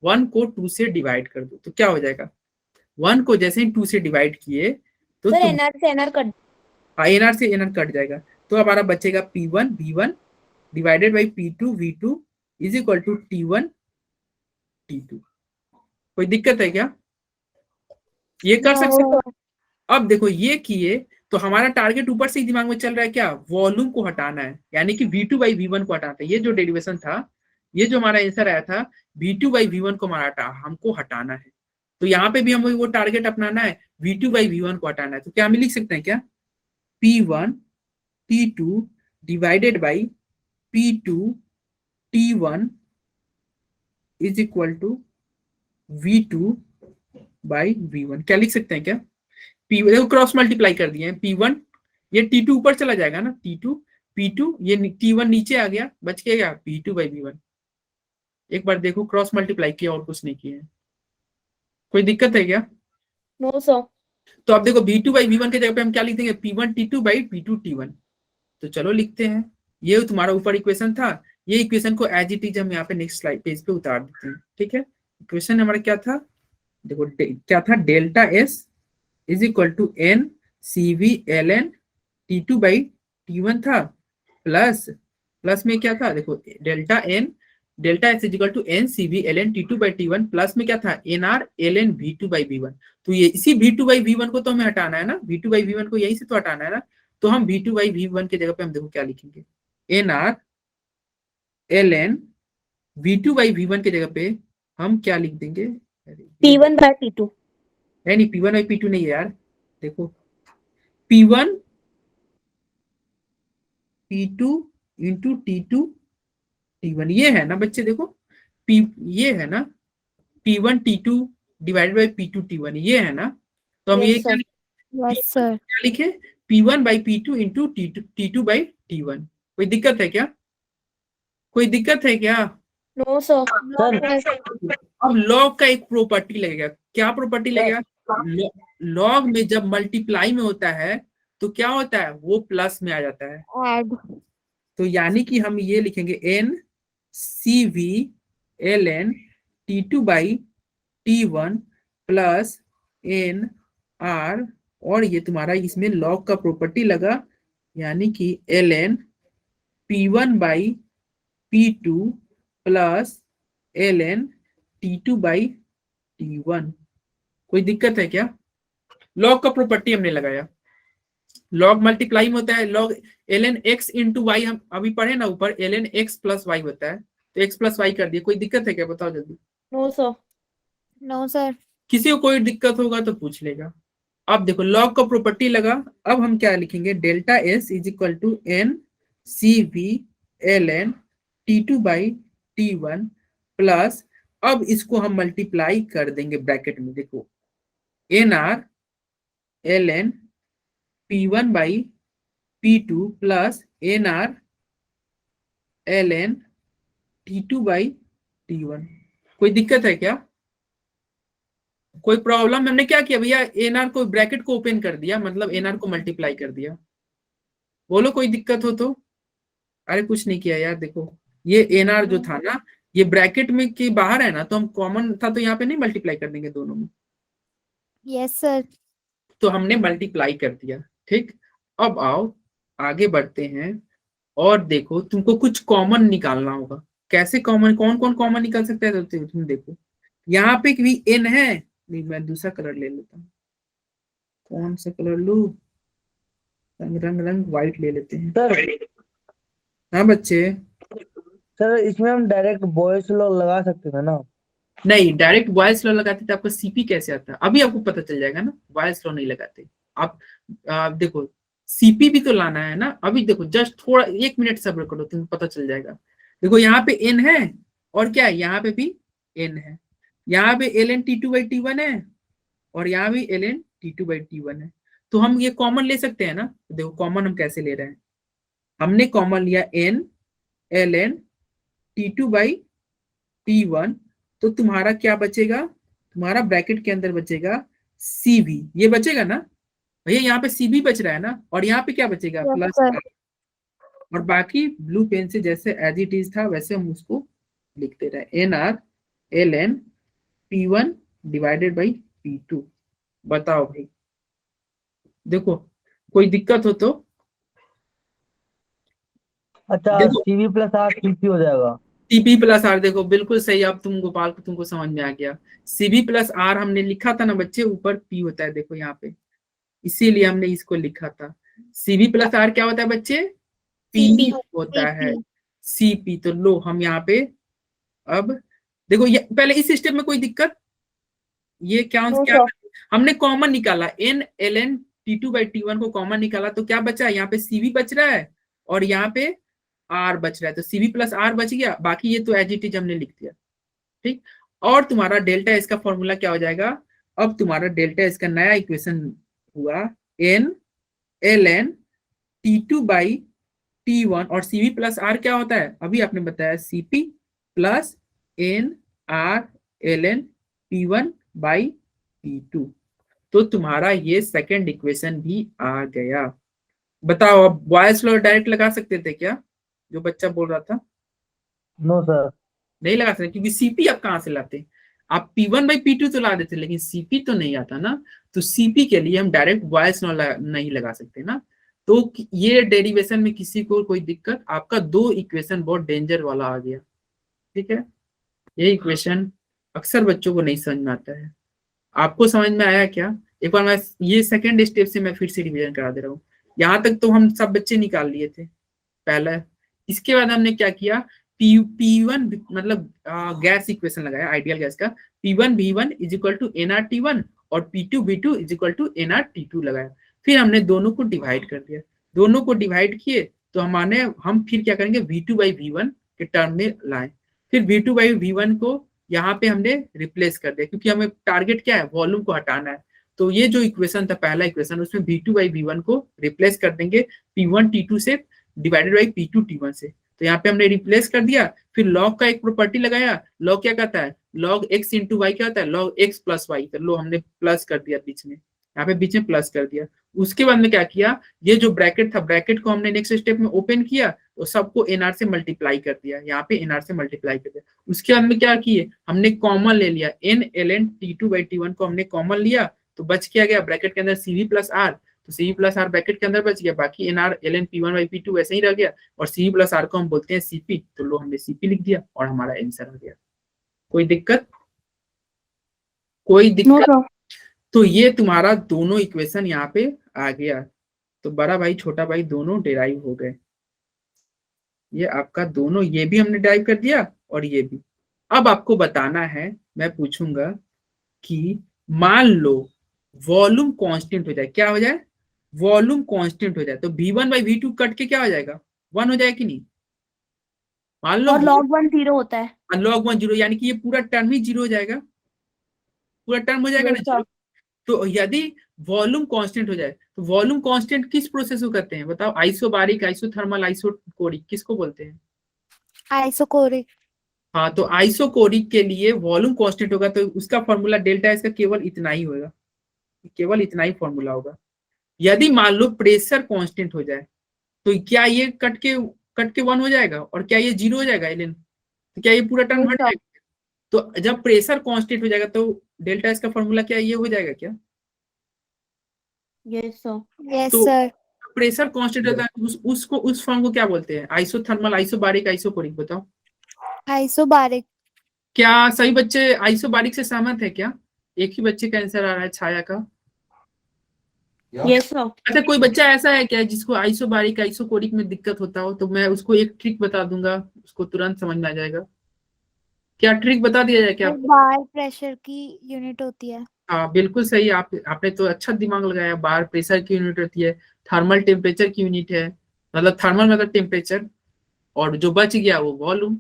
1 को 2 से डिवाइड कर दो, तो क्या हो जाएगा? 1 को जैसे ही 2 से डिवाइड किए तो Sir, तुम NR से NR कट. एनआर से एनआर कट जाएगा, तो हमारा बचेगा P1 V1 divided by P2 V2 is equal to T1 T2। कोई दिक्कत है क्या? ये कर No, सकते हो? sir. अब देखो ये किए तो हमारा टारगेट ऊपर से ही दिमाग में चल रहा है क्या, वॉल्यूम को हटाना है, यानी कि V2 बाई V1 को हटाना है। ये जो डेरिवेशन था, ये जो हमारा आंसर आया था V2 बाई V1 को हमारा हमको हटाना है, तो यहाँ पे भी हमें वो टारगेट अपनाना है, V2 बाई V1 को हटाना है। तो क्या हम लिख सकते हैं क्या, P1 T2 divided by P2 T1 is equal to V2 by V1। क्या लिख सकते हैं क्या, P देखो क्रॉस मल्टीप्लाई कर दिए हैं, P1 ये T2 ऊपर चला जाएगा ना, T2 P2 ये T1 नीचे आ गया, बच गया क्या P2 बाई V1। एक बार देखो क्रॉस मल्टीप्लाई किया और कुछ नहीं किया है, कोई दिक्कत है क्या? No, sir. तो अब देखो V2 बाई V1 के जगह पे हम क्या लिख देंगे, P1 T2 by P2 T1। तो चलो लिखते हैं, ये तुम्हारा ऊपर इक्वेशन था, ये इक्वेशन को एज इट इज हम यहाँ पे नेक्स्ट स्लाइड पेज पे उतार देते हैं। ठीक है, इक्वेशन हमारा क्या था, देखो क्या था, delta S is equal to N C V L N T2 by T1 था, प्लस में क्या था, देखो delta S is equal to N C V L N T2 by T1, plus में क्या था N R L N V2 by V1। तो ये इसी V2 बाई V1 को तो हमें हटाना है ना, V2 बाई V1 को यहीं से तो हटाना है ना, तो हम V2 बाई V1 के जगह पे हम देखो क्या लिखेंगे, N R L N V2 by V1 के जगह पे हम क्या लिख देंगे, P1 by P2. नहीं P1 बाई P2 नहीं है यार, देखो P1 P2 into T2 T1, ये है ना बच्चे, देखो P ये है ना P1 T2 divided by P2 T1, ये है ना, तो हम Yes, ये sir. Yes, sir. क्या लिखे, P1 by P2 into T2 by T1। कोई दिक्कत है क्या, कोई दिक्कत है क्या? No, sir. सर अब लॉग का एक प्रॉपर्टी लगेगा, क्या प्रॉपर्टी लगेगा, लॉग में जब मल्टीप्लाई में होता है तो क्या होता है, वो प्लस में आ जाता है, Add. तो यानी कि हम ये लिखेंगे N C V L N T2 by T1 plus N R, और ये तुम्हारा इसमें लॉग का प्रॉपर्टी लगा, यानी कि L N P1 by P2 plus L N T2 by T1। कोई दिक्कत है क्या? लॉग का प्रॉपर्टी हमने लगाया, लॉग मल्टीप्लाई में होता है, log ln x into Y, हम अभी पढ़े ना ऊपर, ln x प्लस वाई होता है, तो x प्लस वाई कर दिए। कोई दिक्कत है क्या, बताओ जल्दी, No, sir. No, sir. किसी को कोई दिक्कत होगा तो पूछ लेगा। अब देखो लॉग का प्रॉपर्टी लगा, अब हम क्या लिखेंगे, delta S is equal to N C V L N T2 by T1 plus, अब इसको हम मल्टीप्लाई कर देंगे ब्रैकेट में, देखो N R L N P1 by P2 plus N R L N T2 by T1। कोई दिक्कत है क्या, कोई प्रॉब्लम? हमने क्या किया भैया, एनआर को ब्रैकेट को ओपन कर दिया, मतलब एनआर को मल्टीप्लाई कर दिया। बोलो कोई दिक्कत हो तो। अरे कुछ नहीं किया यार, देखो ये एनआर जो था ना, ये ब्रैकेट में के बाहर है ना, तो हम कॉमन था तो यहाँ पे नहीं मल्टीप्लाई कर देंगे दोनों में, Yes, sir. तो हमने मल्टीप्लाई कर दिया। ठीक, अब आओ आगे बढ़ते हैं और देखो तुमको कुछ कॉमन निकालना होगा। कैसे कॉमन, कौन कौन कॉमन निकाल सकता है, तो तुम देखो यहाँ पे भी एन है, नहीं मैं दूसरा कलर ले लेता हूँ, कौन सा कलर लूं, रंग व्हाइट ले लेते हैं। सर हाँ बच्चे, सर इसमें हम डायरेक्ट बॉयज लॉ लगा सकते थे ना? नहीं डायरेक्ट बॉयज लॉ लगाते थे, आपको सीपी कैसे आता है, अभी आपको पता चल जाएगा ना, बॉयज लॉ नहीं लगाते। आप देखो सीपी भी तो लाना है ना। अभी देखो जस्ट थोड़ा 1 मिनट सब्र करो, तुमको पता चल जाएगा। देखो यहाँ पे एन है और क्या है, यहाँ पे भी एन है, यहाँ पे ln T2/T1 है और यहाँ भी ln T2/T1 है। तो हम ये कॉमन ले सकते हैं ना। तो देखो कॉमन हम कैसे ले रहे हैं, हमने कॉमन लिया n ln T2/T1, तो तुम्हारा क्या बचेगा, तुम्हारा ब्रैकेट के अंदर बचेगा CV, ये बचेगा ना भैया, यहाँ पे CV बच रहा है ना, और यहाँ पे क्या बचेगा Yes, प्लस sir. R। और बाकी ब्लू पेन से जैसे एज इट इज था वैसे हम उसको लिखते रहे, NR ln P1 divided by P2। बताओ भाई, देखो कोई दिक्कत हो तो अच्छा देखो। CV प्लस आर TP हो जाएगा। CP प्लस आर, देखो बिल्कुल सही, अब तुम गोपाल को तुमको समझ में आ गया। CB प्लस आर हमने लिखा था ना बच्चे, ऊपर P होता है देखो यहाँ पे, इसीलिए हमने इसको लिखा था। CB प्लस आर क्या होता है बच्चे, P होता है CP। तो लो हम यहाँ पे अब देखो, ये पहले इस स्टेप में कोई दिक्कत, ये क्या No, क्या sir. हमने कॉमन निकाला, n ln T2/T1 को कॉमन निकाला, तो क्या बचा, यहाँ पे CV बच रहा है और यहाँ पे R बच रहा है, तो CV प्लस R बच गया, बाकी ये तो एज इट इज हमने लिख दिया, ठीक। और तुम्हारा डेल्टा इसका फॉर्मूला क्या हो जाएगा, अब तुम्हारा डेल्टा इसका नया इक्वेशन हुआ n ln T2/T1, और CV प्लस R क्या होता है, अभी आपने बताया CP plus NR ln P1/P2। तो तुम्हारा ये सेकंड इक्वेशन भी आ गया। बताओ, अब बॉयस लॉ डायरेक्ट लगा सकते थे क्या, जो बच्चा बोल रहा था? No sir. नहीं लगा सकते, क्योंकि CP आप कहाँ से लाते, आप P1/P2 तो ला देते, लेकिन CP तो नहीं आता ना। तो CP के लिए हम डायरेक्ट बॉयस लॉ नहीं लगा सकते ना। तो ये डेरिवेशन में किसी को कोई दिक्कत, आपका 2 इक्वेशन बहुत डेंजर वाला आ गया, ठीक है। ये इक्वेशन अक्सर बच्चों को नहीं समझ में आता है, आपको समझ में आया क्या? एक बार मैं ये सेकंड स्टेप से मैं फिर से रिवीजन करा दे रहा हूँ। यहाँ तक तो हम सब बच्चे निकाल लिए थे पहला। इसके बाद हमने क्या किया, P1 मतलब गैस इक्वेशन लगाया, आइडियल गैस का, P1V1 is equal to NRT1 और P2V2 is equal to NRT2 लगाया। फिर हमने दोनों को डिवाइड कर दिया, दोनों को डिवाइड किए तो हम फिर क्या करेंगे, V2/V1 के टर्म में लाए। फिर V2/V1 को यहाँ पे हमने रिप्लेस कर दिया, क्योंकि हमें टारगेट क्या है, वॉल्यूम को हटाना है। तो ये जो इक्वेशन था पहला इक्वेशन, उसमें V2/V1 को रिप्लेस कर देंगे P1T2 से डिवाइडेड बाई P2T1 से। तो यहाँ पे हमने रिप्लेस कर दिया। फिर लॉग का एक प्रॉपर्टी लगाया, लॉग क्या कहता है, लॉग x इंटू वाई क्या होता है, लॉग x प्लस वाई। तो लो हमने प्लस कर दिया बीच में, यहाँ पे बीच में प्लस कर दिया। उसके बाद में क्या किया, ये जो ब्रैकेट था, ब्रैकेट को हमने नेक्स्ट स्टेप में ओपन किया तो सबको NR से मल्टीप्लाई कर दिया, यहाँ पे NR से मल्टीप्लाई कर दिया। उसके बाद में क्या किए, हमने कॉमन ले लिया, n ln T2/T1 को हमने कॉमन लिया, तो बच क्या गया ब्रैकेट के अंदर CV प्लस R। तो CV प्लस R ब्रैकेट के अंदर बच गया, बाकी NR ln P1/P2 वैसे ही रह गया, और CV प्लस R को हम बोलते हैं CP। तो लो हमने CP लिख दिया और हमारा आंसर आ गया। कोई दिक्कत, कोई No, दिक्कत? sir. तो ये तुम्हारा दोनों इक्वेशन यहाँ पे आ गया। तो बड़ा भाई छोटा भाई दोनों डिराइव हो गए, ये आपका दोनों, ये भी हमने डिराइव कर दिया और ये भी। अब आपको बताना है, मैं पूछूंगा कि मान लो वॉल्यूम कांस्टेंट हो जाए, क्या हो जाए, वॉल्यूम कांस्टेंट हो जाए, तो V1/V2 कट के क्या हो जाएगा, 1 हो जाए कि नहीं? मान लो और log 1 0 होता है। log 1 0, यानी कि ये पूरा टर्म ही 0 हो जाएगा, पूरा टर्म हो जाएगा Yes, ना sir. 0। तो यदि वॉल्यूम कांस्टेंट हो जाए, तो वॉल्यूम कांस्टेंट किस प्रोसेस को कहते हैं बताओ, आइसोबारिक, आइसोथर्मल, आइसोकोरिक, किसको बोलते हैं? Isocoric. हाँ, तो आइसोकोरिक के लिए वॉल्यूम कांस्टेंट होगा, तो उसका फॉर्मूला डेल्टा इसका केवल इतना ही होगा, केवल इतना ही फॉर्मूला होगा। यदि मान लो प्रेशर कांस्टेंट हो जाए, तो क्या ये कट के 1 हो जाएगा, और क्या ये 0 हो जाएगा एलन, तो क्या ये पूरा टर्म Yes, हट sir. जाएगा? तो जब प्रेशर कांस्टेंट हो जाएगा तो डेल्टा इसका फॉर्मूला क्या ये हो जाएगा क्या? Yes, sir. Yes, तो sir. प्रेशर कांस्टेंट होता है, उस फॉर्म को क्या बोलते हैं, आइसोथर्मल, आइसोबारिक, आइसोकोरिक, बताओ। Isobaric. क्या सभी बच्चे आइसोबारिक से सहमत है क्या? एक ही बच्चे का आंसर आ रहा है, छाया का। Yes, sir. अच्छा, कोई बच्चा ऐसा है क्या जिसको आइसोबारिक, आइसोकोरिक में दिक्कत होता हो, तो मैं उसको एक ट्रिक बता दूंगा, उसको तुरंत समझ में आ जाएगा। क्या ट्रिक बता दिया जाए क्या आपको? बार प्रेशर की यूनिट होती है। हाँ बिल्कुल सही, आपने तो अच्छा दिमाग लगाया। बार प्रेशर की यूनिट होती है, थर्मल टेम्परेचर की यूनिट है, मतलब थर्मल मतलब टेम्परेचर, और जो बच गया वो वॉल्यूम।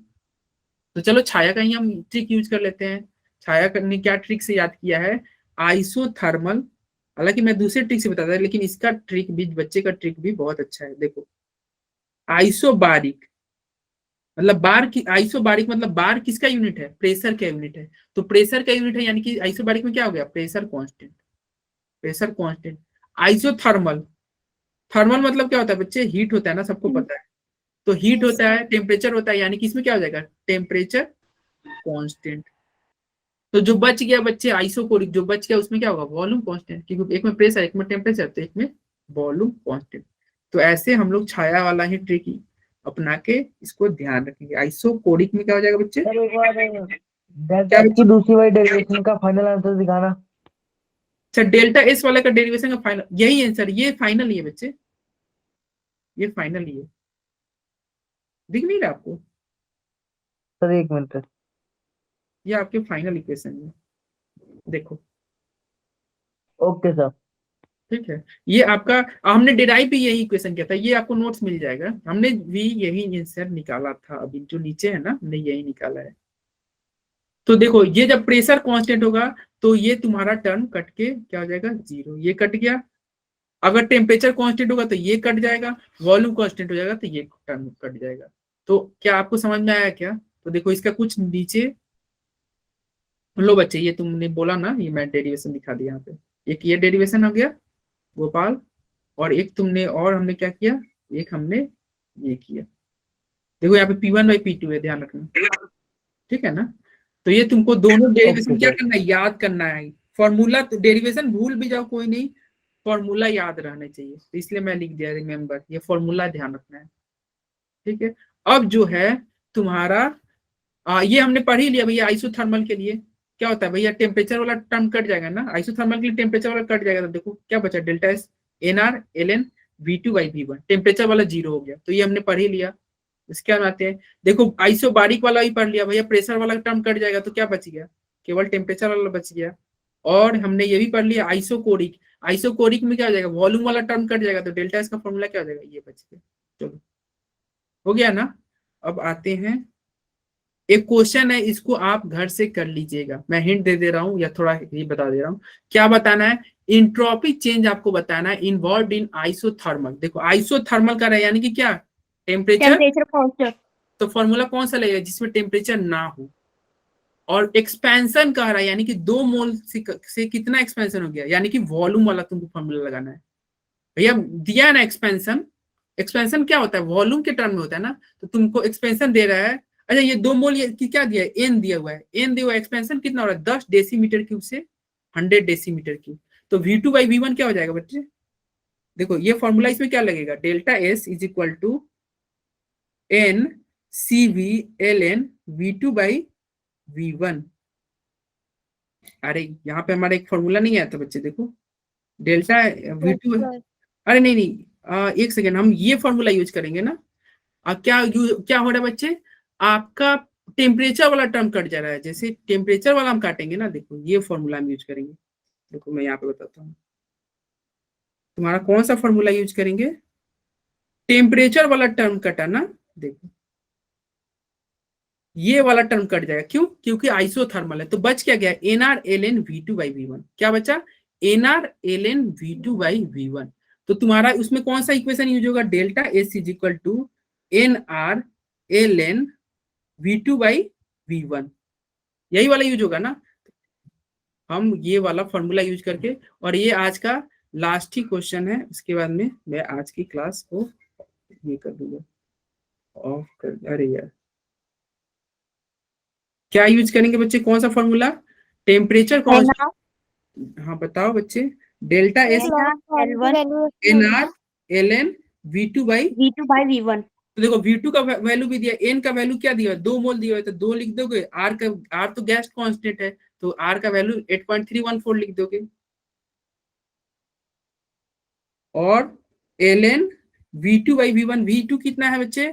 तो चलो छाया का ही हम ट्रिक यूज कर लेते हैं। छाया ने क्या ट्रिक से याद किया है, आइसोथर्मल। हालांकि मैं दूसरे ट्रिक से बताता लेकिन इसका ट्रिक भी, बच्चे का ट्रिक भी बहुत अच्छा है। देखो आइसोबारिक मतलब बार की, आइसोबारिक मतलब बार किसका यूनिट है, प्रेशर का यूनिट है। तो प्रेशर का यूनिट है, यानी कि आइसोबारिक में क्या हो गया, pressure constant, pressure constant. Isothermal, thermal मतलब क्या होता है बच्चे, हीट होता है ना, सबको पता है। तो हीट Yes. होता है, टेम्परेचर होता है, यानी कि इसमें क्या हो जाएगा, टेम्परेचर कांस्टेंट। तो जो बच गया बच्चे आइसोकोरिक, जो बच गया उसमें क्या होगा, वॉल्यूम कांस्टेंट, क्योंकि एक में प्रेशर एक में टेम्परेचर, तो एक में वॉल्यूम कांस्टेंट। तो ऐसे हम लोग छाया वाला ही ट्रिक अपना के इसको ध्यान रखेंगे। आइसोकोरिक में क्या हो जाएगा बच्चे, सर एक बार डेल्टा क्या एच की बच्चे, दूसरी वाली डेरिवेशन का फाइनल आंसर दिखाना। अच्छा डेल्टा एस वाला का डेरिवेशन का फाइनल यही आंसर, ये फाइनल ही है बच्चे, ये फाइनल ही है, दिख नहीं रहा आपको, सर एक मिनट। ये आपके फाइनल इक्वेशन है, देखो। Okay sir. ठीक है, ये आपका, हमने डिराइव भी यही इक्वेशन किया था, ये आपको नोट्स मिल जाएगा, हमने भी यही आंसर निकाला था, अभी जो नीचे है ना हमने यही निकाला है। तो देखो ये जब प्रेशर कांस्टेंट होगा तो ये तुम्हारा टर्म कट के क्या हो जाएगा, जीरो, ये कट गया। अगर टेम्परेचर कांस्टेंट होगा तो ये कट जाएगा, वॉल्यूम कांस्टेंट हो जाएगा तो ये टर्म कट जाएगा। तो क्या आपको समझ में आया क्या, तो देखो इसका कुछ नीचे, लो बच्चे ये तुमने बोला ना, ये मैं डेरिवेशन दिखा दिया यहाँ पे, एक ये डेरिवेशन हो गया गोपाल, और एक तुमने, और हमने क्या किया, एक हमने ये किया। देखो यहाँ पे P1/P2 है, ध्यान रखना, ठीक है ना। तो ये तुमको दोनों डेरिवेशन ओके क्या सर। करना है, याद करना है। फॉर्मूला तो डेरिवेशन भूल भी जाओ कोई नहीं, फॉर्मूला याद रहना चाहिए, तो इसलिए मैं लिख दिया रिमेम्बर, ये फॉर्मूला ध्यान रखना है। ठीक है, अब जो है तुम्हारा ये हमने पढ़ ही लिया भैया, आइसोथर्मल के लिए क्या होता है भैया, टेम्परेचर वाला टर्म कट जाएगा ना, आइसोथर्मल के लिए टेम्परेचर वाला कट जाएगा, तो देखो क्या बचा, delta S NR LN V2/V1, temperature वाला जीरो हो गया, तो ये हमने पढ़ ही लिया। इसके बाद आते हैं, देखो आइसोबारिक वाला भी पढ़ लिया भैया, प्रेशर वाला टर्म कट जाएगा तो क्या बच गया, केवल टेम्परेचर वाला बच गया। और हमने ये भी पढ़ लिया आइसोकोरिक, आइसोकोरिक में क्या हो जाएगा, वॉल्यूम वाला टर्म कट जाएगा, तो डेल्टा एस का फॉर्मूला क्या हो जाएगा, ये बच गया। चलो हो गया ना। अब आते हैं, एक क्वेश्चन है, इसको आप घर से कर लीजिएगा, मैं हिंट दे दे रहा हूँ या थोड़ा ही बता दे रहा हूँ। क्या बताना है, इंट्रोपी चेंज आपको बताना है इन्वॉल्व इन आइसोथर्मल। देखो आइसोथर्मल का रहा है, यानी कि क्या, टेम्परेचर, टेम्परेचर कांस्टेंट। तो फॉर्मूला कौन सा लगेगा जिसमें टेम्परेचर ना हो। और एक्सपेंशन कह रहा है, यानी कि 2 मोल से कितना एक्सपेंशन हो गया, यानी कि वॉल्यूम वाला तुमको फॉर्मूला लगाना है। भैया दिया है ना एक्सपेंशन, एक्सपेंशन क्या होता है, वॉल्यूम के टर्म में होता है ना, तो तुमको एक्सपेंशन दे रहा है। अच्छा ये 2 मोल, ये क्या दिया है, एन दिया हुआ है, एन दिया हुआ है, एक्सपेंशन कितना हो रहा है, 10 डेसीमीटर क्यूब से 100 डेसीमीटर क्यूब। तो V2/V1 क्या हो जाएगा बच्चे, देखो ये फॉर्मूला इसमें क्या लगेगा, delta S is equal to N CV ln V2/V1। अरे यहाँ पे हमारा एक फॉर्मूला नहीं आया था बच्चे, देखो डेल्टा Yes, V2, sir. अरे नहीं नहीं, एक सेकेंड, हम ये फॉर्मूला यूज करेंगे ना। क्या हो रहा है बच्चे, आपका टेम्परेचर वाला टर्म कट जा रहा है, जैसे टेम्परेचर वाला हम काटेंगे ना, देखो ये फॉर्मूला हम यूज करेंगे। देखो मैं यहाँ पे बताता हूँ, तुम्हारा कौन सा फॉर्मूला यूज करेंगे, टेम्परेचर वाला टर्म कटा ना, देखो ये वाला टर्म कट जाएगा, क्यों, क्योंकि आइसोथर्मल है। तो बच क्या गया, nR ln V2/V1, क्या बचा, nR ln V2/V1। तो तुम्हारा उसमें कौन सा इक्वेशन यूज होगा, delta S is equal to nR ln V2/V1, यही वाला यूज होगा ना। हम ये वाला फॉर्मूला यूज करके, और ये आज का लास्ट ही क्वेश्चन है, उसके बाद में मैं आज की क्लास को ये कर दूंगा ऑफ कर, अरे यार क्या यूज करेंगे बच्चे, कौन सा फॉर्मूला, टेम्परेचर कौन, हाँ बताओ बच्चे, delta S L1 NR ln V2/, V2/V1। तो देखो V2 का वैल्यू भी दिया, एन का वैल्यू क्या दिया, 2 मोल दिया है, तो 2 लिख दोगे, आर का, आर तो गैस कांस्टेंट है, तो आर का वैल्यू 8.314 लिख दोगे, और ln V2/V1, V2 कितना है बच्चे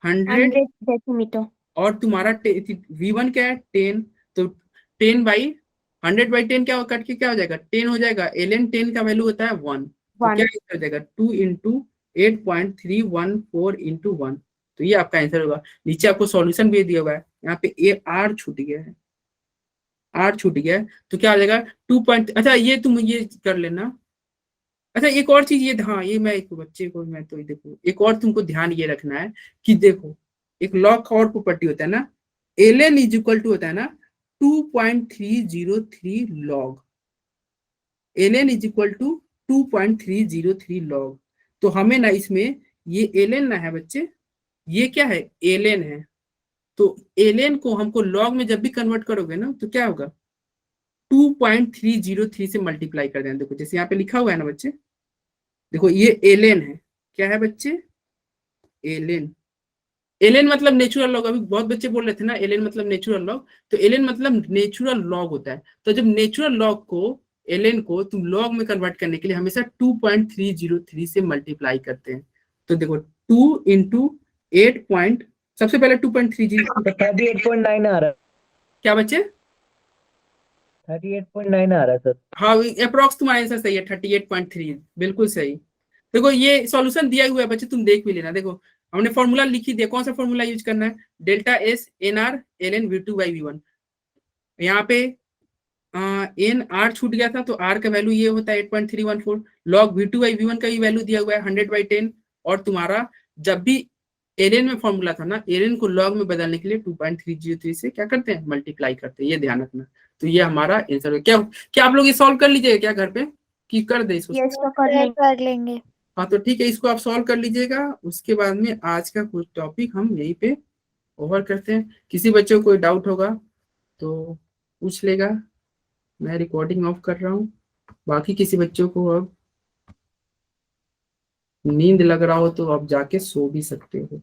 100, 100 डेसीमीटर। और तुम्हारा V1 क्या है 10, तो 10/100 100/10 क्या कट के क्या हो जाएगा 10 हो जाएगा। ln 10 का वैल्यू होता है 1, तो One. क्या आंसर हो जाएगा 2 इंटू 8.314 इंटू 1। तो ये आपका आंसर होगा। नीचे आपको सॉल्यूशन भी दिया हुआ है, यहाँ पे ए आर छूट गया है, आर छूट गया है, तो क्या आ जाएगा 2 पॉइंट। अच्छा ये तुम ये कर लेना। अच्छा एक और चीज ये, हाँ ये मैं एक बच्चे को मैं तो देखो एक और तुमको ध्यान ये रखना है कि देखो एक लॉग का और प्रॉपर्टी होता है ना, ln इज इक्वल टू होता है ना 2.303 log, ln is equal to 2.303 log. तो हमें ना इसमें ये ln ना है बच्चे, ये क्या है ln है, तो ln को हमको लॉग में जब भी कन्वर्ट करोगे ना तो क्या होगा 2.303 से मल्टीप्लाई कर देना। देखो जैसे यहाँ पे लिखा हुआ है ना बच्चे, देखो ये ln है, क्या है बच्चे ln, ln मतलब नेचुरल लॉग। अभी बहुत बच्चे बोल रहे थे ना ln मतलब नेचुरल लॉग, तो ln मतलब नेचुरल लॉग होता है। तो जब नेचुरल लॉग को ln को तुम लॉग में कन्वर्ट करने के लिए हमेशा 2.303 से मल्टीप्लाई करते हैं। तो देखो 2 इंटू 8 पॉइंट, सबसे पहले 2.30 तो 38.9 आ रहा है, क्या बच्चे 38.9 आ रहा है सर। हाँ अप्रोक्स तुम्हारा आंसर सही है 38.3, बिल्कुल सही। देखो ये सॉल्यूशन दिया हुआ है बच्चे, तुम देख भी लेना। देखो हमने फॉर्मूला लिखी दिया, कौन सा फॉर्मूला यूज करना है, delta S N R ln v2/v1। यहाँ पे एन आर छूट गया था, तो आर का वैल्यू ये होता है 8.314, लॉग v2/v1 का भी वैल्यू दिया हुआ है 100/10, और तुम्हारा जब भी ln में फॉर्मूला था ना, ln को लॉग में बदलने के लिए 2.303 से क्या करते हैं मल्टीप्लाई करते हैं, ये ध्यान रखना। तो ये हमारा आंसर है। क्या क्या आप लोग ये सॉल्व कर लीजिएगा क्या घर पे, कि कर दे इसको? Yes, तो कर लेंगे। कर लेंगे। हाँ तो ठीक है, इसको आप सॉल्व कर लीजिएगा। उसके बाद में आज का कुछ टॉपिक हम यहीं पे ओवर करते हैं। किसी बच्चे को कोई डाउट होगा तो पूछ लेगा, मैं रिकॉर्डिंग ऑफ कर रहा हूँ। बाकी किसी बच्चों को अब नींद लग रहा हो तो आप जाके सो भी सकते हो।